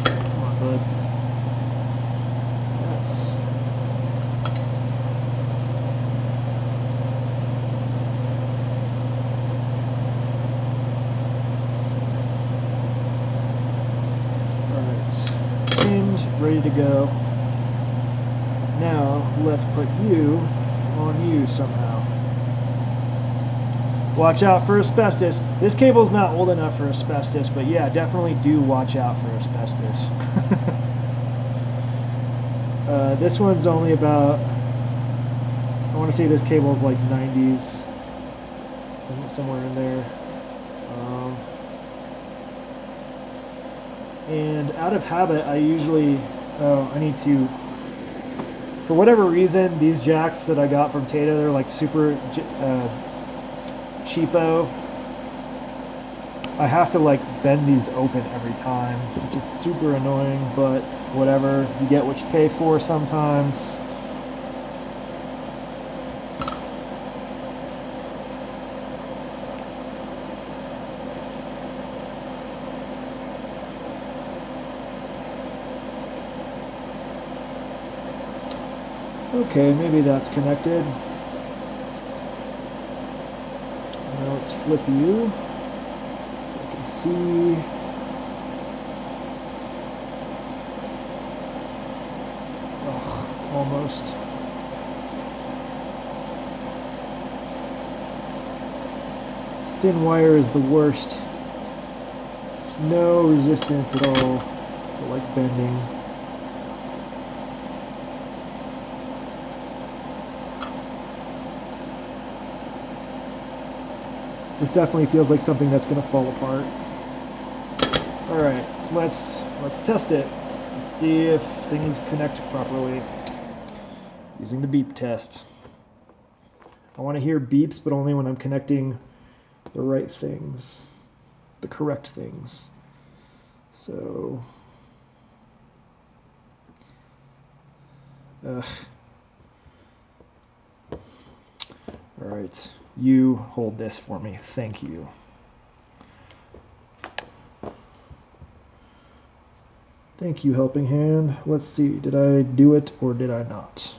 come on, bud. That's, alright, tinned, ready to go. Now let's put you on you somehow. Watch out for asbestos. This cable's not old enough for asbestos, but yeah, definitely do watch out for asbestos. This one's only about, I want to say this cable's like 90s, somewhere in there. And out of habit, I usually, I need to, for whatever reason, these jacks that I got from Tata, they're like super cheapo. I have to like bend these open every time, which is super annoying, but whatever, you get what you pay for sometimes. Okay, maybe that's connected. Now let's flip you so I can see. Oh, almost. Thin wire is the worst. There's no resistance at all to like bending. This definitely feels like something that's going to fall apart. All right, let's test it. Let's see if things connect properly using the beep test. I want to hear beeps, but only when I'm connecting the right things, the correct things. So, all right, you hold this for me. Thank you. Thank you, helping hand. Let's see, did I do it or did I not?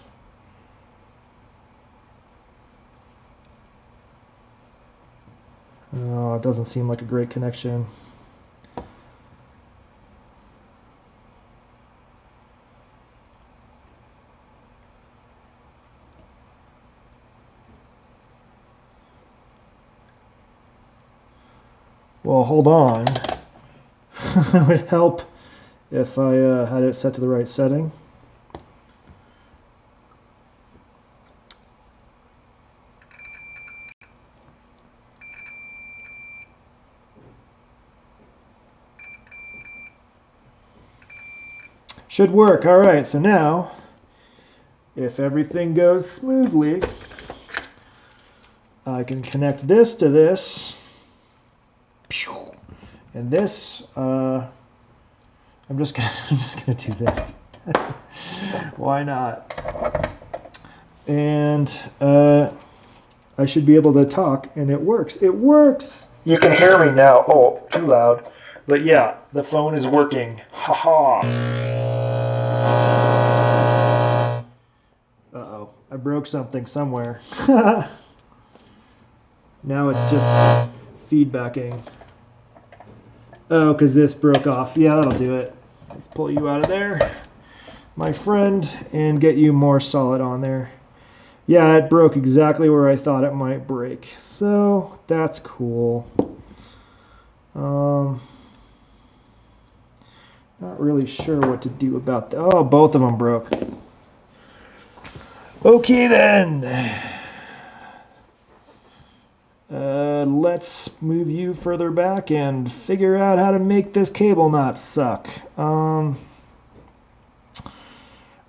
Oh, it doesn't seem like a great connection. Well, hold on. It would help if I had it set to the right setting. Should work. All right, so now, if everything goes smoothly, I can connect this to this. And this, I'm just gonna do this. Why not? And I should be able to talk, and it works. It works. You can hear me now. Oh, too loud. But yeah, the phone is working. Ha ha. Uh-oh, I broke something somewhere. Now it's just feedbacking. Oh, because this broke off. Yeah, that'll do it. Let's pull you out of there, my friend, and get you more solid on there. Yeah, it broke exactly where I thought it might break. So that's cool. Not really sure what to do about that. Oh, both of them broke. Okay then. Let's move you further back and figure out how to make this cable not suck.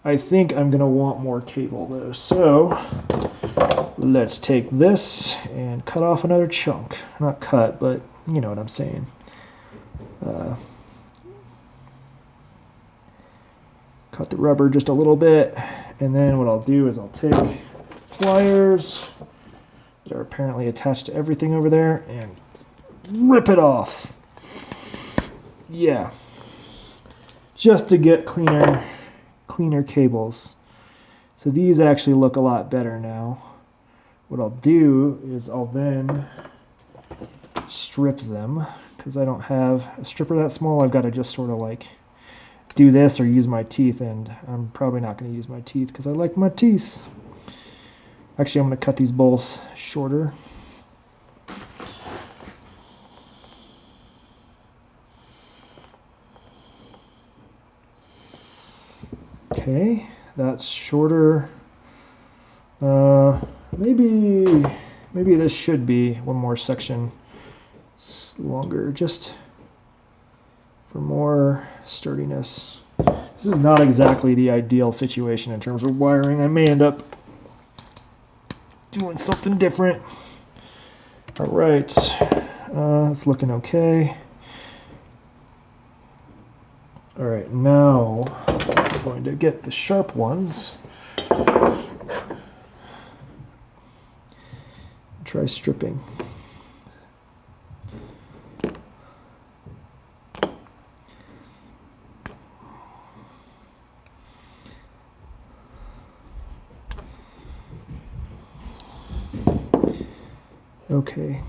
I think I'm gonna want more cable though, so let's take this and cut off another chunk. Not cut, but you know what I'm saying. Cut the rubber just a little bit, and then what I'll do is I'll take pliers that are apparently attached to everything over there and rip it off. Yeah, just to get cleaner cables. So these actually look a lot better now. What I'll do is I'll then strip them, because I don't have a stripper that small. I've got to just sort of like do this or use my teeth, and I'm probably not going to use my teeth because I like my teeth. Actually, I'm going to cut these both shorter. Okay, that's shorter. Maybe this should be one more section longer, just for more sturdiness. This is not exactly the ideal situation in terms of wiring. I may end up doing something different. All right, it's looking okay. All right, now I'm going to get the sharp ones. Try stripping. Okay.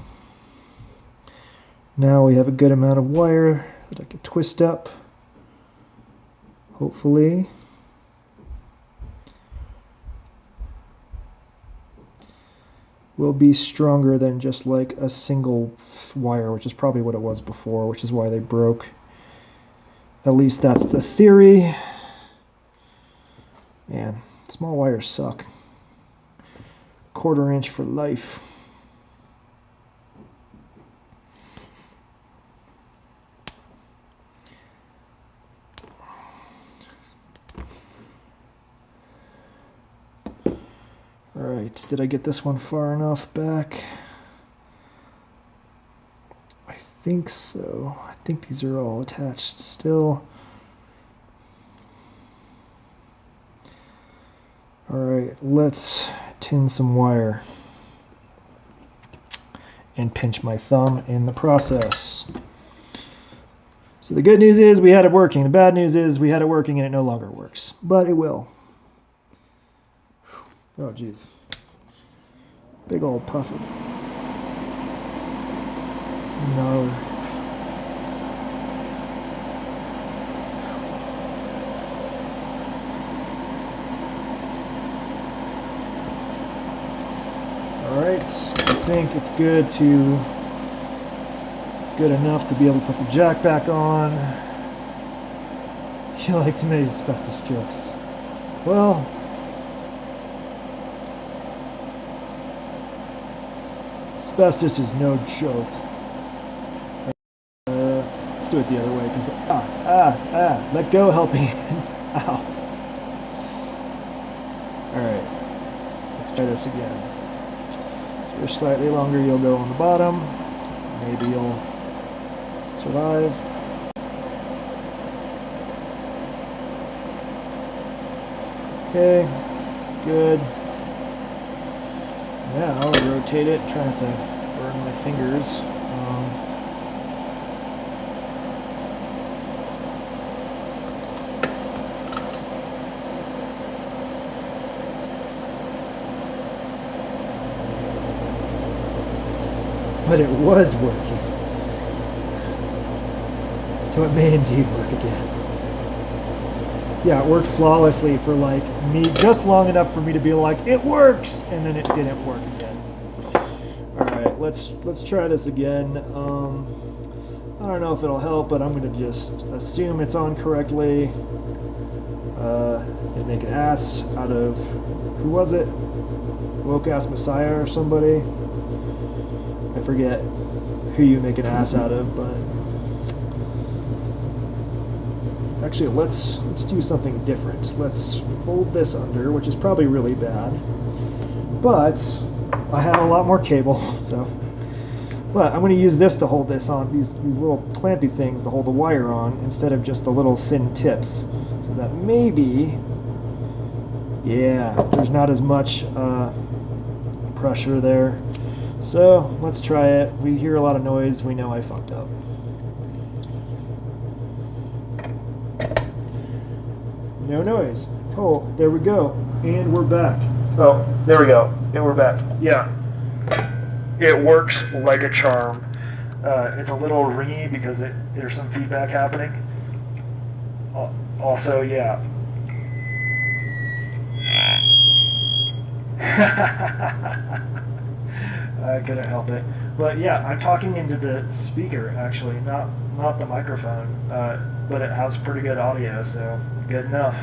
Now we have a good amount of wire that I can twist up, hopefully. will be stronger than just like a single wire, which is probably what it was before, which is why they broke. At least that's the theory. Man, small wires suck. 1/4 inch for life. Alright, did I get this one far enough back? I think so. I think these are all attached still. Alright, let's tin some wire and pinch my thumb in the process. So the good news is we had it working. The bad news is we had it working and it no longer works. But it will. Oh, geez. Big old puff of no. Alright, I think it's good enough to be able to put the jack back on. You like to make asbestos jokes. Well, asbestos is no joke. Let's do it the other way, because let go, helping. Ow. Alright, let's try this again. So you're slightly longer, you'll go on the bottom. Maybe you'll survive. Okay, good. Now I'll rotate it, try not to burn my fingers. But it was working. So it may indeed work again. Yeah, it worked flawlessly for like me, just long enough for me to be like, it works, and then it didn't work again. All right, let's try this again. I don't know if it'll help, but I'm gonna just assume it's on correctly. And make an ass out of, who was it? Woke Ass Messiah or somebody. I forget who you make an ass out of, but actually let's do something different. Let's fold this under, which is probably really bad, but I have a lot more cable, so. But I'm going to use this to hold this on, these little clampy things to hold the wire on, instead of just the little thin tips, so that maybe, yeah, there's not as much pressure there. So let's try it. We hear a lot of noise, we know I fucked up. No noise. Oh, there we go. And we're back. Oh, there we go. And we're back. Yeah. It works like a charm. It's a little ringy because there's some feedback happening. Also, yeah. I couldn't help it. But yeah, I'm talking into the speaker actually, not the microphone. But it has pretty good audio, so good enough.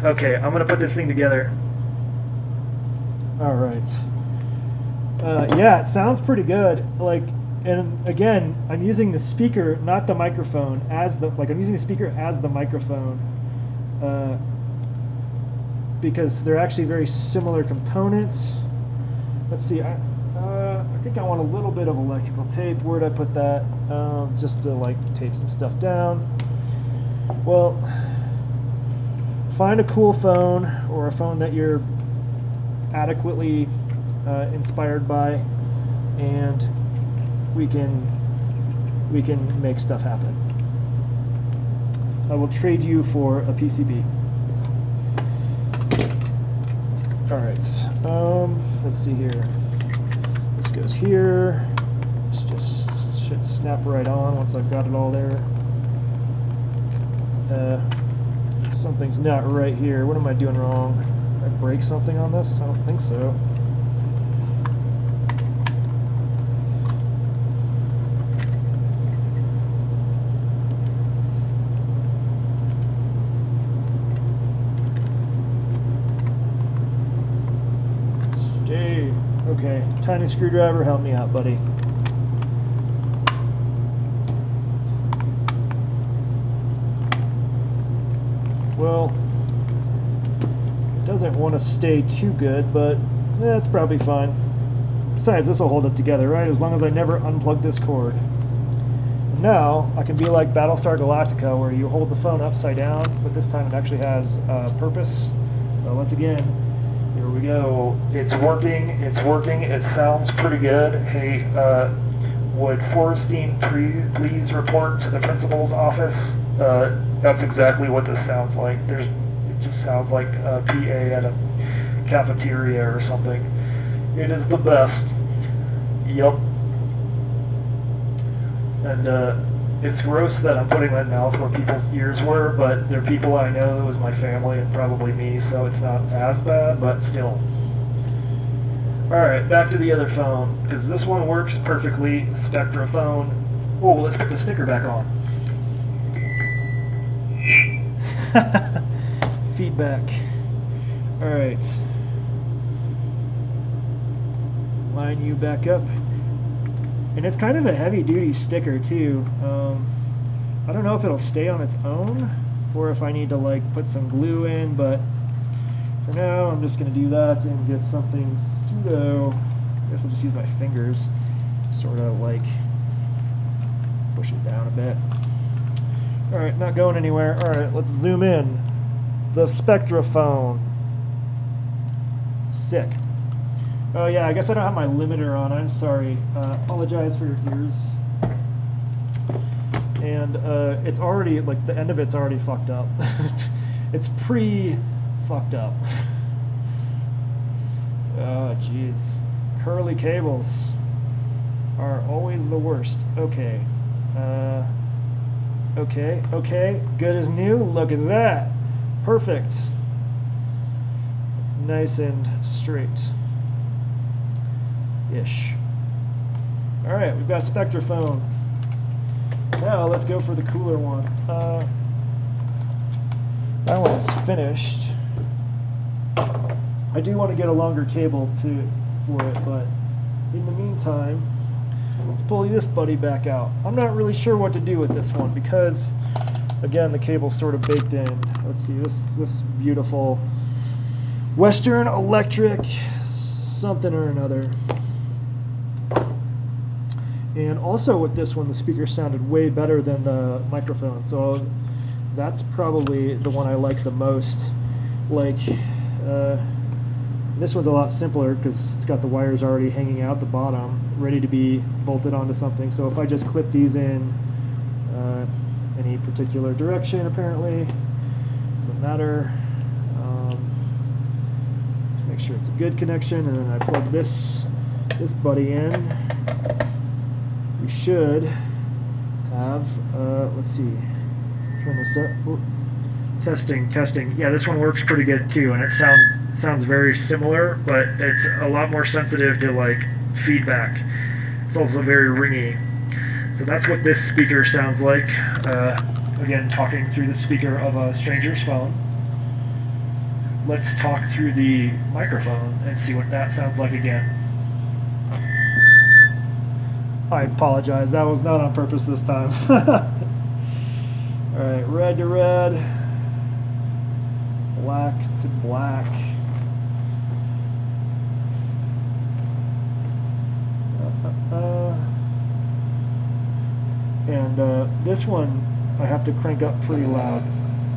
Okay, I'm gonna put this thing together. All right. Yeah, it sounds pretty good. Like, and again, I'm using the speaker, not the microphone, as the I'm using the speaker as the microphone, because they're actually very similar components. Let's see. I think I want a little bit of electrical tape. Where'd I put that? Just to like tape some stuff down. Well, find a cool phone or a phone that you're adequately inspired by, and we can make stuff happen. I will trade you for a PCB. All right. Let's see here. This goes here. This just should snap right on once I've got it all there. Something's not right here. What am I doing wrong? Did I break something on this? I don't think so. Stay. Okay, tiny screwdriver, help me out, buddy. Well, it doesn't want to stay too good, but it's probably fine. Besides, this will hold it together, right? As long as I never unplug this cord. Now, I can be like Battlestar Galactica, where you hold the phone upside down, but this time it actually has a purpose. So let's again, here we go. It's working, it sounds pretty good. Hey, would Forrestine please report to the principal's office? That's exactly what this sounds like. It just sounds like a PA at a cafeteria or something. It is the best. Yup. And it's gross that I'm putting my mouth where people's ears were, but they're people I know. It was my family and probably me, so it's not as bad, but still. Alright, back to the other phone, because this one works perfectly. Spectra phone. Oh, let's put the sticker back on. Feedback. Alright. Line you back up. And it's kind of a heavy duty sticker too. I don't know if it'll stay on its own or if I need to like put some glue in, but for now I'm just going to do that and get something pseudo, I guess I'll just use my fingers, sort of like push it down a bit. Alright, not going anywhere. Alright, let's zoom in. The Spectra phone. Sick. Oh yeah, I guess I don't have my limiter on. I'm sorry. Apologize for your ears. And it's already, like, the end of it's already fucked up. It's pre-fucked up. Oh, jeez. Curly cables are always the worst. Okay. Okay. Good as new. Look at that. Perfect. Nice and straight. Ish. Alright, we've got Spectra phones. Now let's go for the cooler one. That one is finished. I do want to get a longer cable for it, but in the meantime, let's pull this buddy back out. I'm not really sure what to do with this one because, again, the cable's sort of baked in. Let's see, this beautiful Western Electric something or another. And also with this one, the speaker sounded way better than the microphone, so that's probably the one I like the most. Like, this one's a lot simpler because it's got the wires already hanging out the bottom, ready to be bolted onto something. So if I just clip these in any particular direction, apparently, doesn't matter. Just make sure it's a good connection, and then I plug this buddy in. We should have, let's see, turn this up. Ooh. Testing. Yeah, this one works pretty good too, and it sounds very similar, but it's a lot more sensitive to like feedback. It's also very ringy. So that's what this speaker sounds like. Again, talking through the speaker of a stranger's phone. Let's talk through the microphone and see what that sounds like again. I apologize, that was not on purpose this time. Alright, red to red, black to black. And this one I have to crank up pretty loud,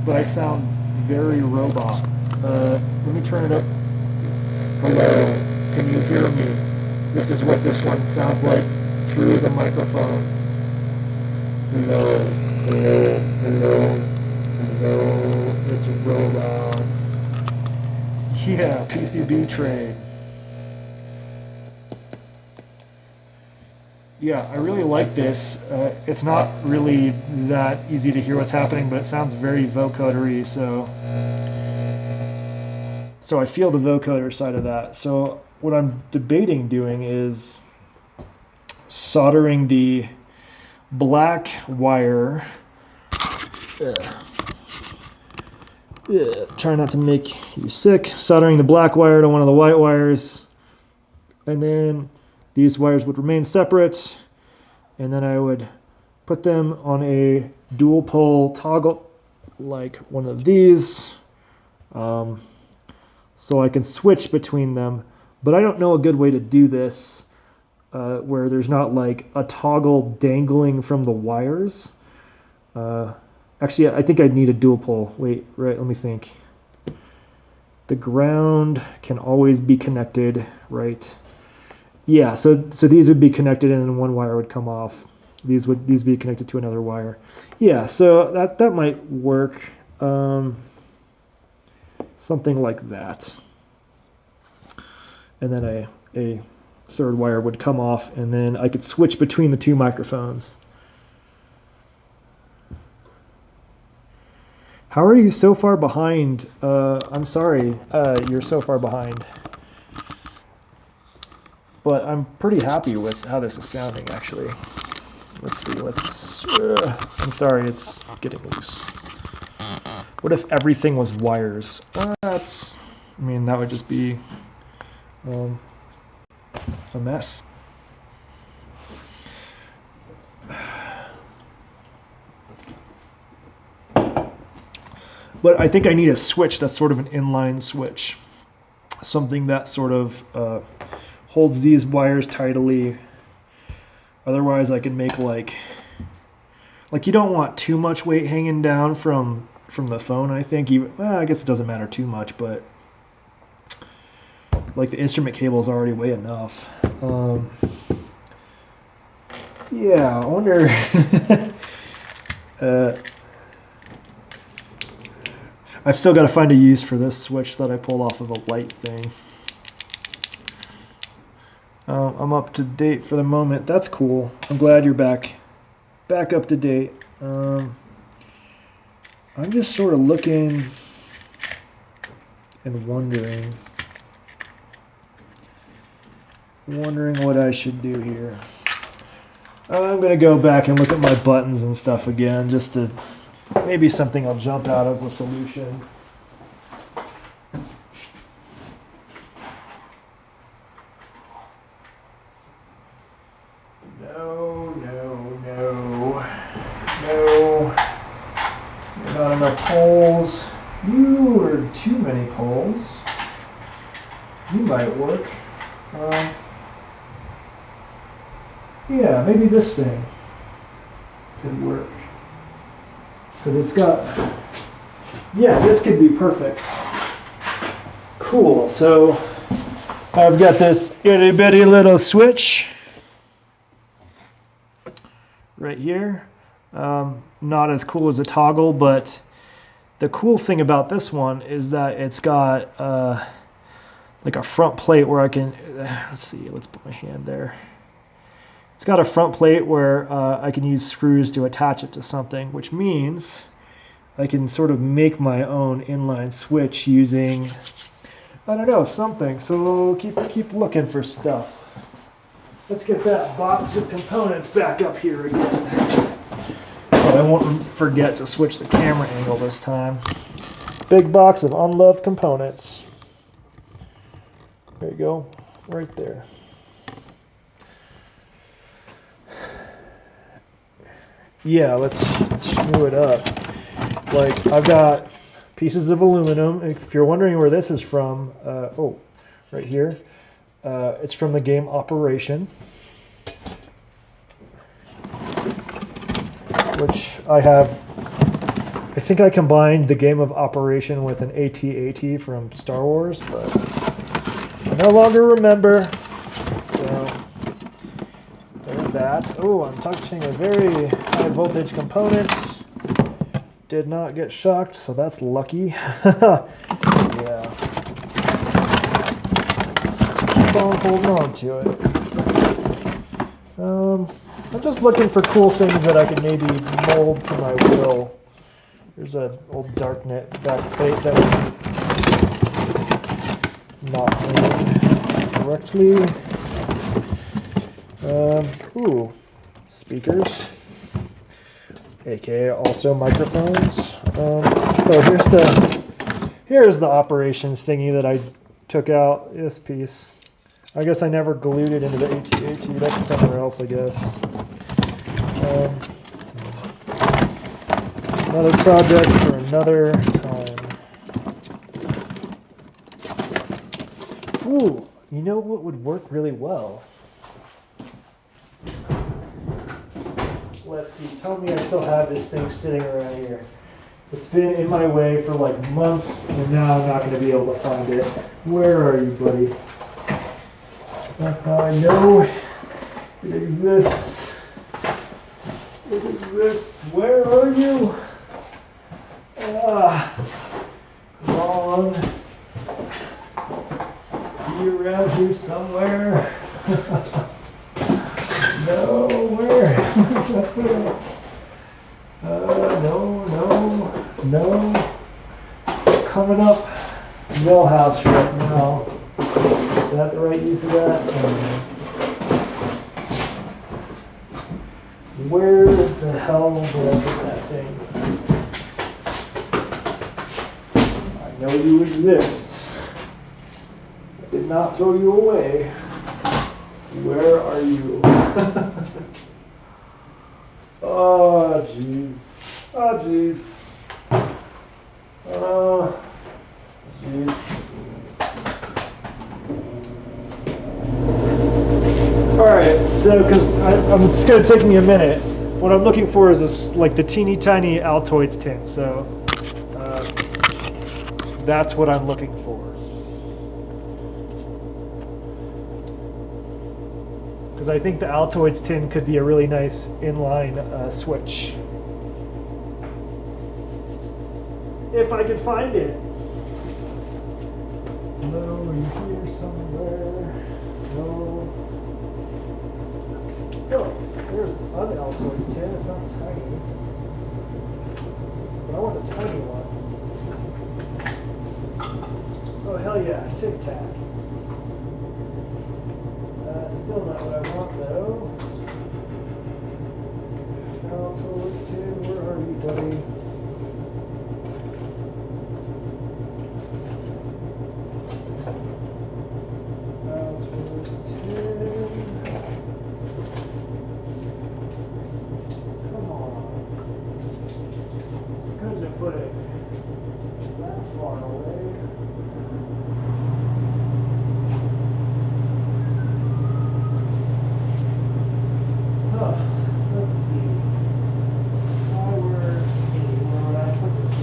but I sound very robot. Let me turn it up. Hello, can you hear me? This is what this one sounds like through the microphone. Hello. It's real loud. Yeah, PCB tray. yeah, I really like this. It's not really that easy to hear what's happening, but it sounds very vocodery, so I feel the vocoder side of that. So what I'm debating doing is soldering the black wire. Try not to make you sick. Soldering the black wire to one of the white wires, and then these wires would remain separate, and then I would put them on a dual pole toggle like one of these, so I can switch between them. But I don't know a good way to do this where there's not like a toggle dangling from the wires. Actually, I think I'd need a dual pole. Wait, right, let me think. The ground can always be connected, right? Yeah, so these would be connected and then one wire would come off. These would be connected to another wire. Yeah, so that might work. Something like that. And then a third wire would come off, and then I could switch between the two microphones. How are you so far behind? I'm sorry, you're so far behind. But I'm pretty happy with how this is sounding, actually. Let's see, I'm sorry, it's getting loose. What if everything was wires? That would just be a mess. But I think I need a switch that's sort of an inline switch. Something that sort of holds these wires tidily. Otherwise I can make like you don't want too much weight hanging down from the phone, I think. I guess it doesn't matter too much, but like the instrument cable is already way enough. Yeah, I wonder. I've still got to find a use for this switch that I pulled off of a light thing. I'm up to date for the moment. That's cool. I'm glad you're back up to date. I'm just sort of looking and wondering what I should do here. I'm going to go back and look at my buttons and stuff again, just to maybe something will jump out as a solution. No. Not enough poles. You are too many poles. You might work. Yeah, maybe this thing could work. Because it's got, yeah, this could be perfect. Cool, so I've got this itty bitty little switch right here. Not as cool as a toggle, but the cool thing about this one is that it's got like a front plate where I can, let's put my hand there. It's got a front plate where I can use screws to attach it to something, which means I can sort of make my own inline switch using, I don't know, something. So keep looking for stuff. Let's get that box of components back up here again. But I won't forget to switch the camera angle this time. Big box of unloved components. There you go, right there. Yeah, let's screw it up. Like, I've got pieces of aluminum. If you're wondering where this is from, right here. It's from the game Operation, which I think I combined the game of Operation with an AT-AT from Star Wars, but I no longer remember. So there's that. Oh, I'm touching a very high voltage component. Did not get shocked, so that's lucky. Yeah. Keep on holding on to it. I'm just looking for cool things that I could maybe mold to my will. There's an old darknet backplate that was not made correctly. Ooh, speakers, aka also microphones. Here's the operations thingy that I took out. This piece. I guess I never glued it into the AT-AT. That's somewhere else, I guess. Another project for another time. Ooh, you know what would work really well? Let's see, tell me I still have this thing sitting around here. It's been in my way for like months, and now I'm not going to be able to find it. Where are you, buddy? I know it exists. It exists. Where are you? Come on. Be around here somewhere. No, where? No. Coming up Millhouse right now. Is that the right use of that? Where the hell did I put that thing? I know you exist. I did not throw you away. Where are you? Oh, jeez. Oh, jeez. Oh, jeez. Alright, so, because it's going to take me a minute. What I'm looking for is this, like, the teeny tiny Altoids tin, so that's what I'm looking for. Because I think the Altoids tin could be a really nice inline switch. If I could find it. No, are you here somewhere? No. Oh, there's an Altoids tin. It's not tiny. But I want a tiny one. Oh, hell yeah. Tic Tac. Still not what I want, though. Altoids tin, where are you, buddy? Altoids tin. Come on. Couldn't have put it that far away. Let's see. Where would I put this in?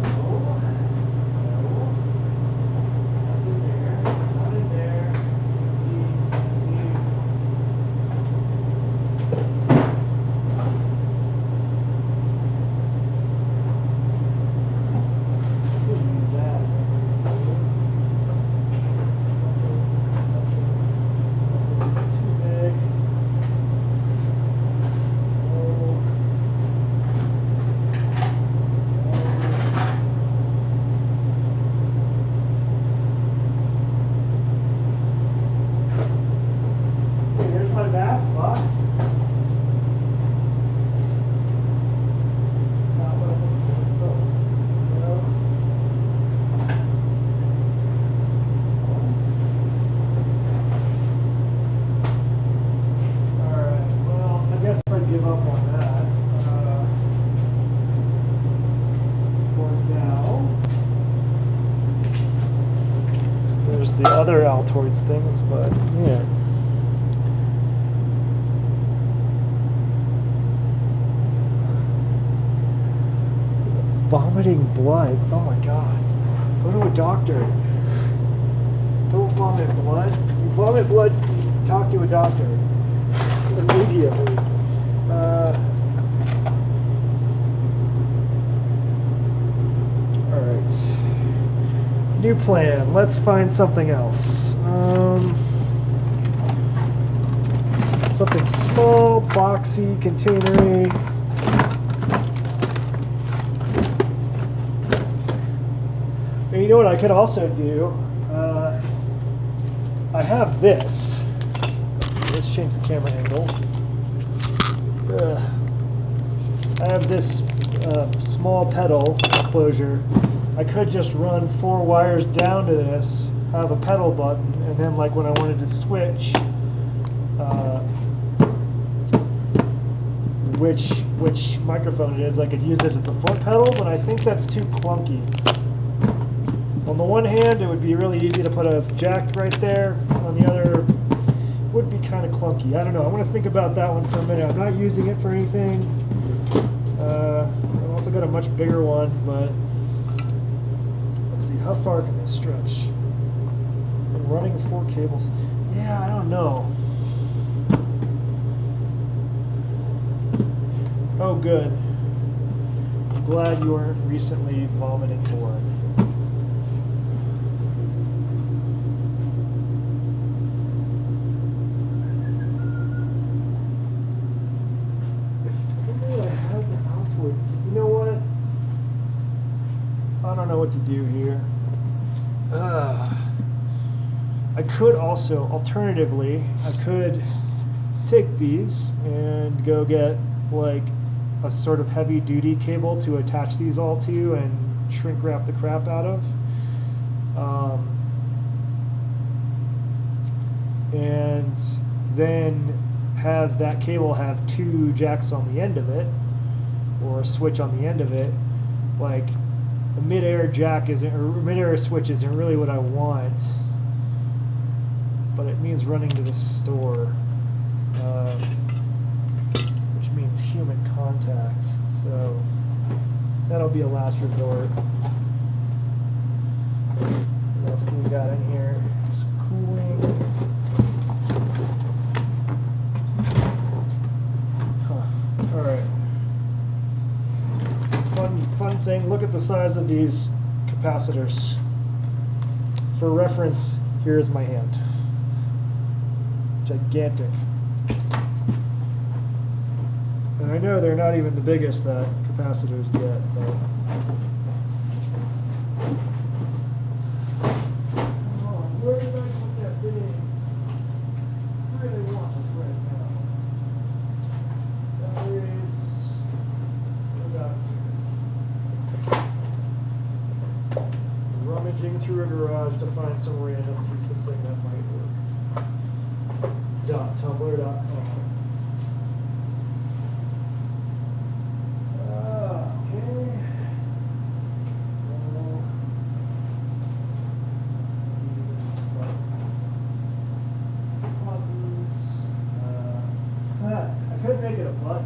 No. Not in there. Use that. Too big. Hey, there's my bass box. Not what I'm looking for. No. Alright, well, I guess I give up on that for now. There's the other Altoids things, but yeah. Vomiting blood. Oh my god. Go to a doctor. Don't vomit blood. If you vomit blood, you talk to a doctor immediately. Alright. plan. Let's find something else. Something small, boxy, containery. And you know what I could also do? I have this. Let's see, let's change the camera angle. I have this small pedal enclosure. I could just run 4 wires down to this, have a pedal button, and then like when I wanted to switch, which microphone it is, I could use it as a foot pedal, but I think that's too clunky. On the one hand, it would be really easy to put a jack right there. On the other, it would be kind of clunky. I don't know. I want to think about that one for a minute. I'm not using it for anything. I've also got a much bigger one, but let's see, how far can this stretch? I'm running 4 cables. Yeah, I don't know. Oh, good. I'm glad you weren't recently vomiting blood. You know what? I don't know what to do here. I could also, alternatively, I could take these and go get like a sort of heavy duty cable to attach these all to and shrink wrap the crap out of. And then have that cable have 2 jacks on the end of it, or a switch on the end of it. Like a mid-air jack isn't, or mid-air switch isn't really what I want, but it means running to the store, which means human contact. So that'll be a last resort. What else do we got in here? Just cooling. All right. Fun thing, look at the size of these capacitors. For reference, here's my hand. Gigantic. And I know they're not even the biggest that capacitors get, but where did I put that thing? I really want this right now. That is about rummaging through a garage to find some random piece of thing that might work. .tumblr.com. I could make it a button.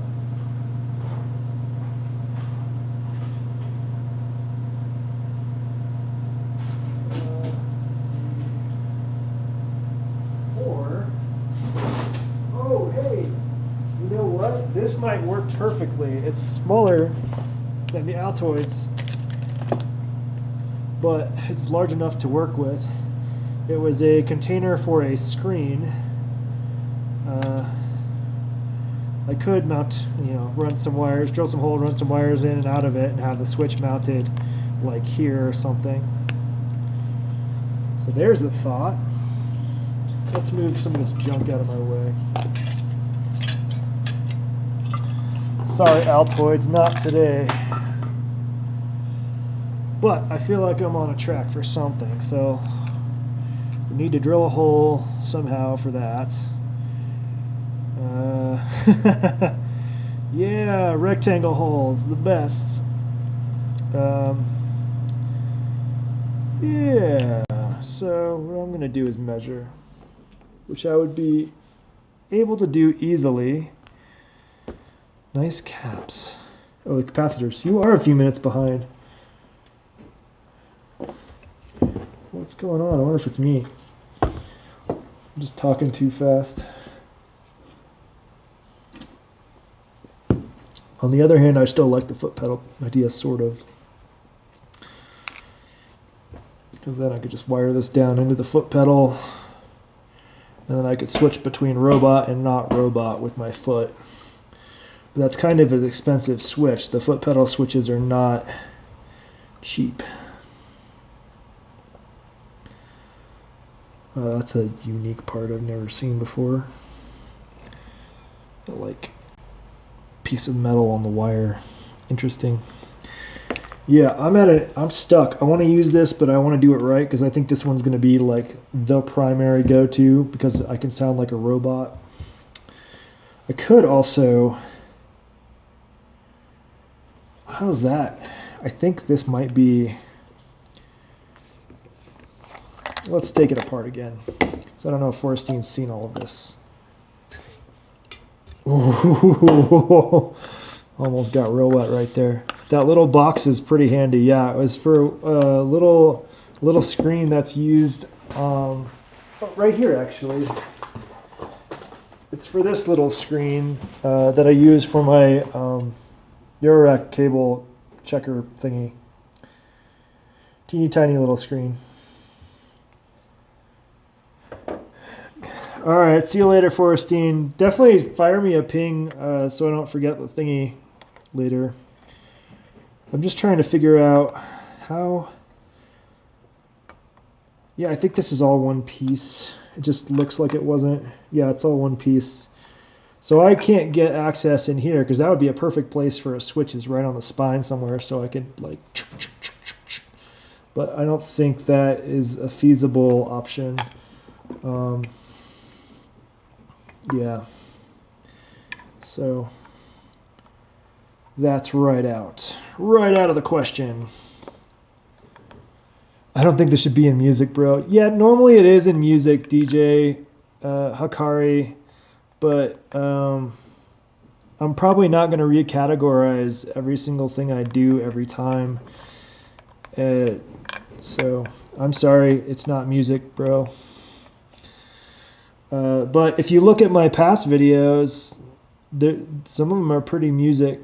Oh, hey, you know what? This might work perfectly. It's smaller than the Altoids, but it's large enough to work with. It was a container for a screen. I could mount, run some wires, drill some hole, run some wires in and out of it, and have the switch mounted like here or something. So there's a thought. Let's move some of this junk out of my way. Sorry, Altoids, not today. But I feel like I'm on a track for something, so we need to drill a hole somehow for that. Yeah, rectangle holes, the best. Yeah, so what I'm going to do is measure, which I would be able to do easily. Nice caps. Oh, the capacitors. You are a few minutes behind. What's going on? I wonder if it's me. I'm just talking too fast. On the other hand, I still like the foot pedal idea, sort of. because then I could just wire this down into the foot pedal, and then I could switch between robot and not robot with my foot. But that's kind of an expensive switch. The foot pedal switches are not cheap. That's a unique part I've never seen before. Like piece of metal on the wire. Interesting. Yeah, I'm stuck. I want to use this, but I want to do it right because I think this one's going to be like the primary go-to because I can sound like a robot. I could also... How's that? I think this might be... Let's take it apart again. So I don't know if Forrestein's seen all of this. Ooh, almost got real wet right there. That little box is pretty handy. Yeah, it was for a little screen that's used right here actually. It's for this little screen that I use for my Eurorack cable checker thingy. Teeny tiny little screen. All right, see you later, Forrestein. Definitely fire me a ping so I don't forget the thingy later. I'm just trying to figure out how... Yeah, I think this is all one piece. It just looks like it wasn't. Yeah, it's all one piece. So I can't get access in here because that would be a perfect place for a switch, is right on the spine somewhere, so I could like... But I don't think that is a feasible option. Yeah, so that's right out of the question. I don't think this should be in music, bro. Yeah, normally it is in music, DJ Hakari, but I'm probably not going to recategorize every single thing I do every time. So I'm sorry, it's not music, bro. But if you look at my past videos, some of them are pretty music,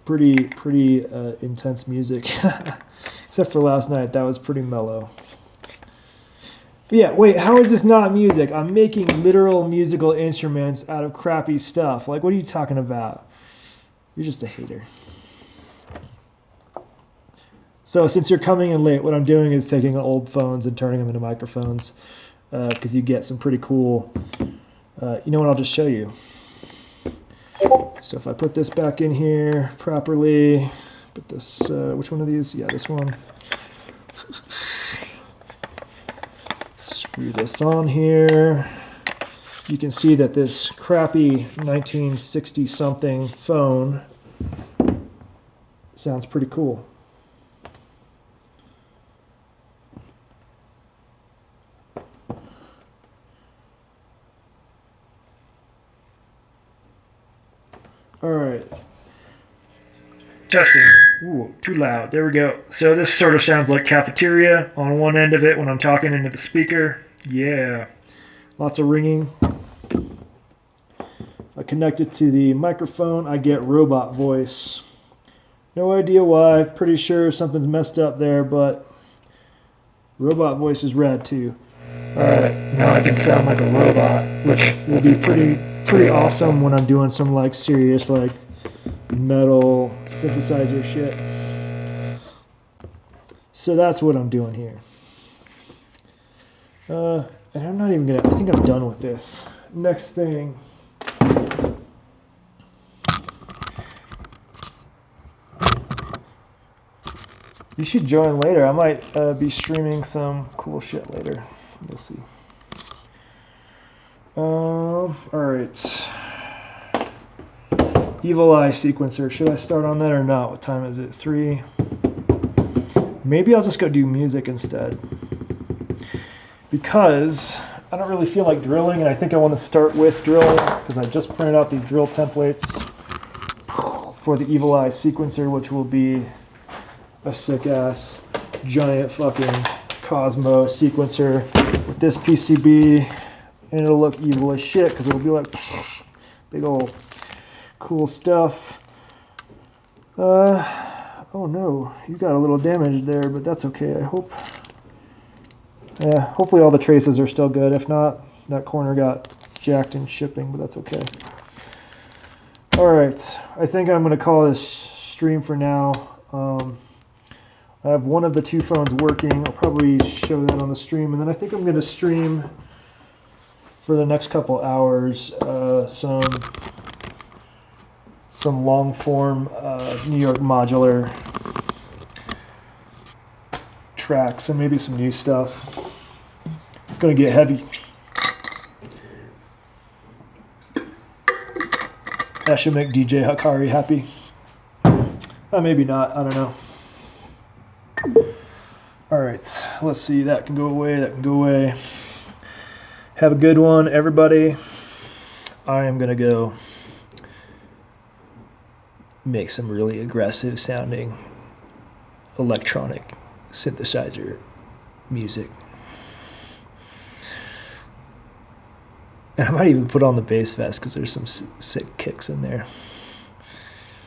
pretty intense music. Except for last night, that was pretty mellow. But yeah, wait, how is this not music? I'm making literal musical instruments out of crappy stuff. Like, what are you talking about? You're just a hater. So since you're coming in late, what I'm doing is taking old phones and turning them into microphones because you get some pretty cool, you know what, I'll just show you. So if I put this back in here properly, put this, which one of these? Yeah, this one. Screw this on here. You can see that this crappy 1960 something phone sounds pretty cool. All right. Testing. Ooh, too loud. There we go. So this sort of sounds like cafeteria on one end of it when I'm talking into the speaker. Yeah. Lots of ringing. I connect it to the microphone. I get robot voice. No idea why. Pretty sure something's messed up there, but robot voice is rad too. All right. Now I can sound like a robot, which will be pretty awesome when I'm doing some like serious like metal synthesizer shit. So that's what I'm doing here. And I'm not even gonna, I think I'm done with this. Next thing. You should join later. I might be streaming some cool shit later. We'll see. Alright. Evil Eye sequencer. Should I start on that or not? What time is it? 3. Maybe I'll just go do music instead. Because I don't really feel like drilling, and I think I want to start with drilling because I just printed out these drill templates for the Evil Eye sequencer, which will be a sick-ass, giant fucking Cosmo sequencer with this PCB, and it'll look evil as shit because it'll be like big old cool stuff. Oh no, you got a little damage there, but that's okay, I hope. Yeah, hopefully all the traces are still good. If not, that corner got jacked in shipping, but that's okay. Alright, I think I'm going to call this stream for now. I have one of the two phones working. I'll probably show that on the stream, and then I think I'm going to stream for the next couple hours some long form New York Modular tracks and maybe some new stuff. It's going to get heavy. That should make DJ Hakari happy. Maybe not, I don't know. Alright, let's see, that can go away, that can go away. Have a good one, everybody. I am going to go make some really aggressive sounding electronic synthesizer music. And I might even put on the bass vest because there's some sick kicks in there.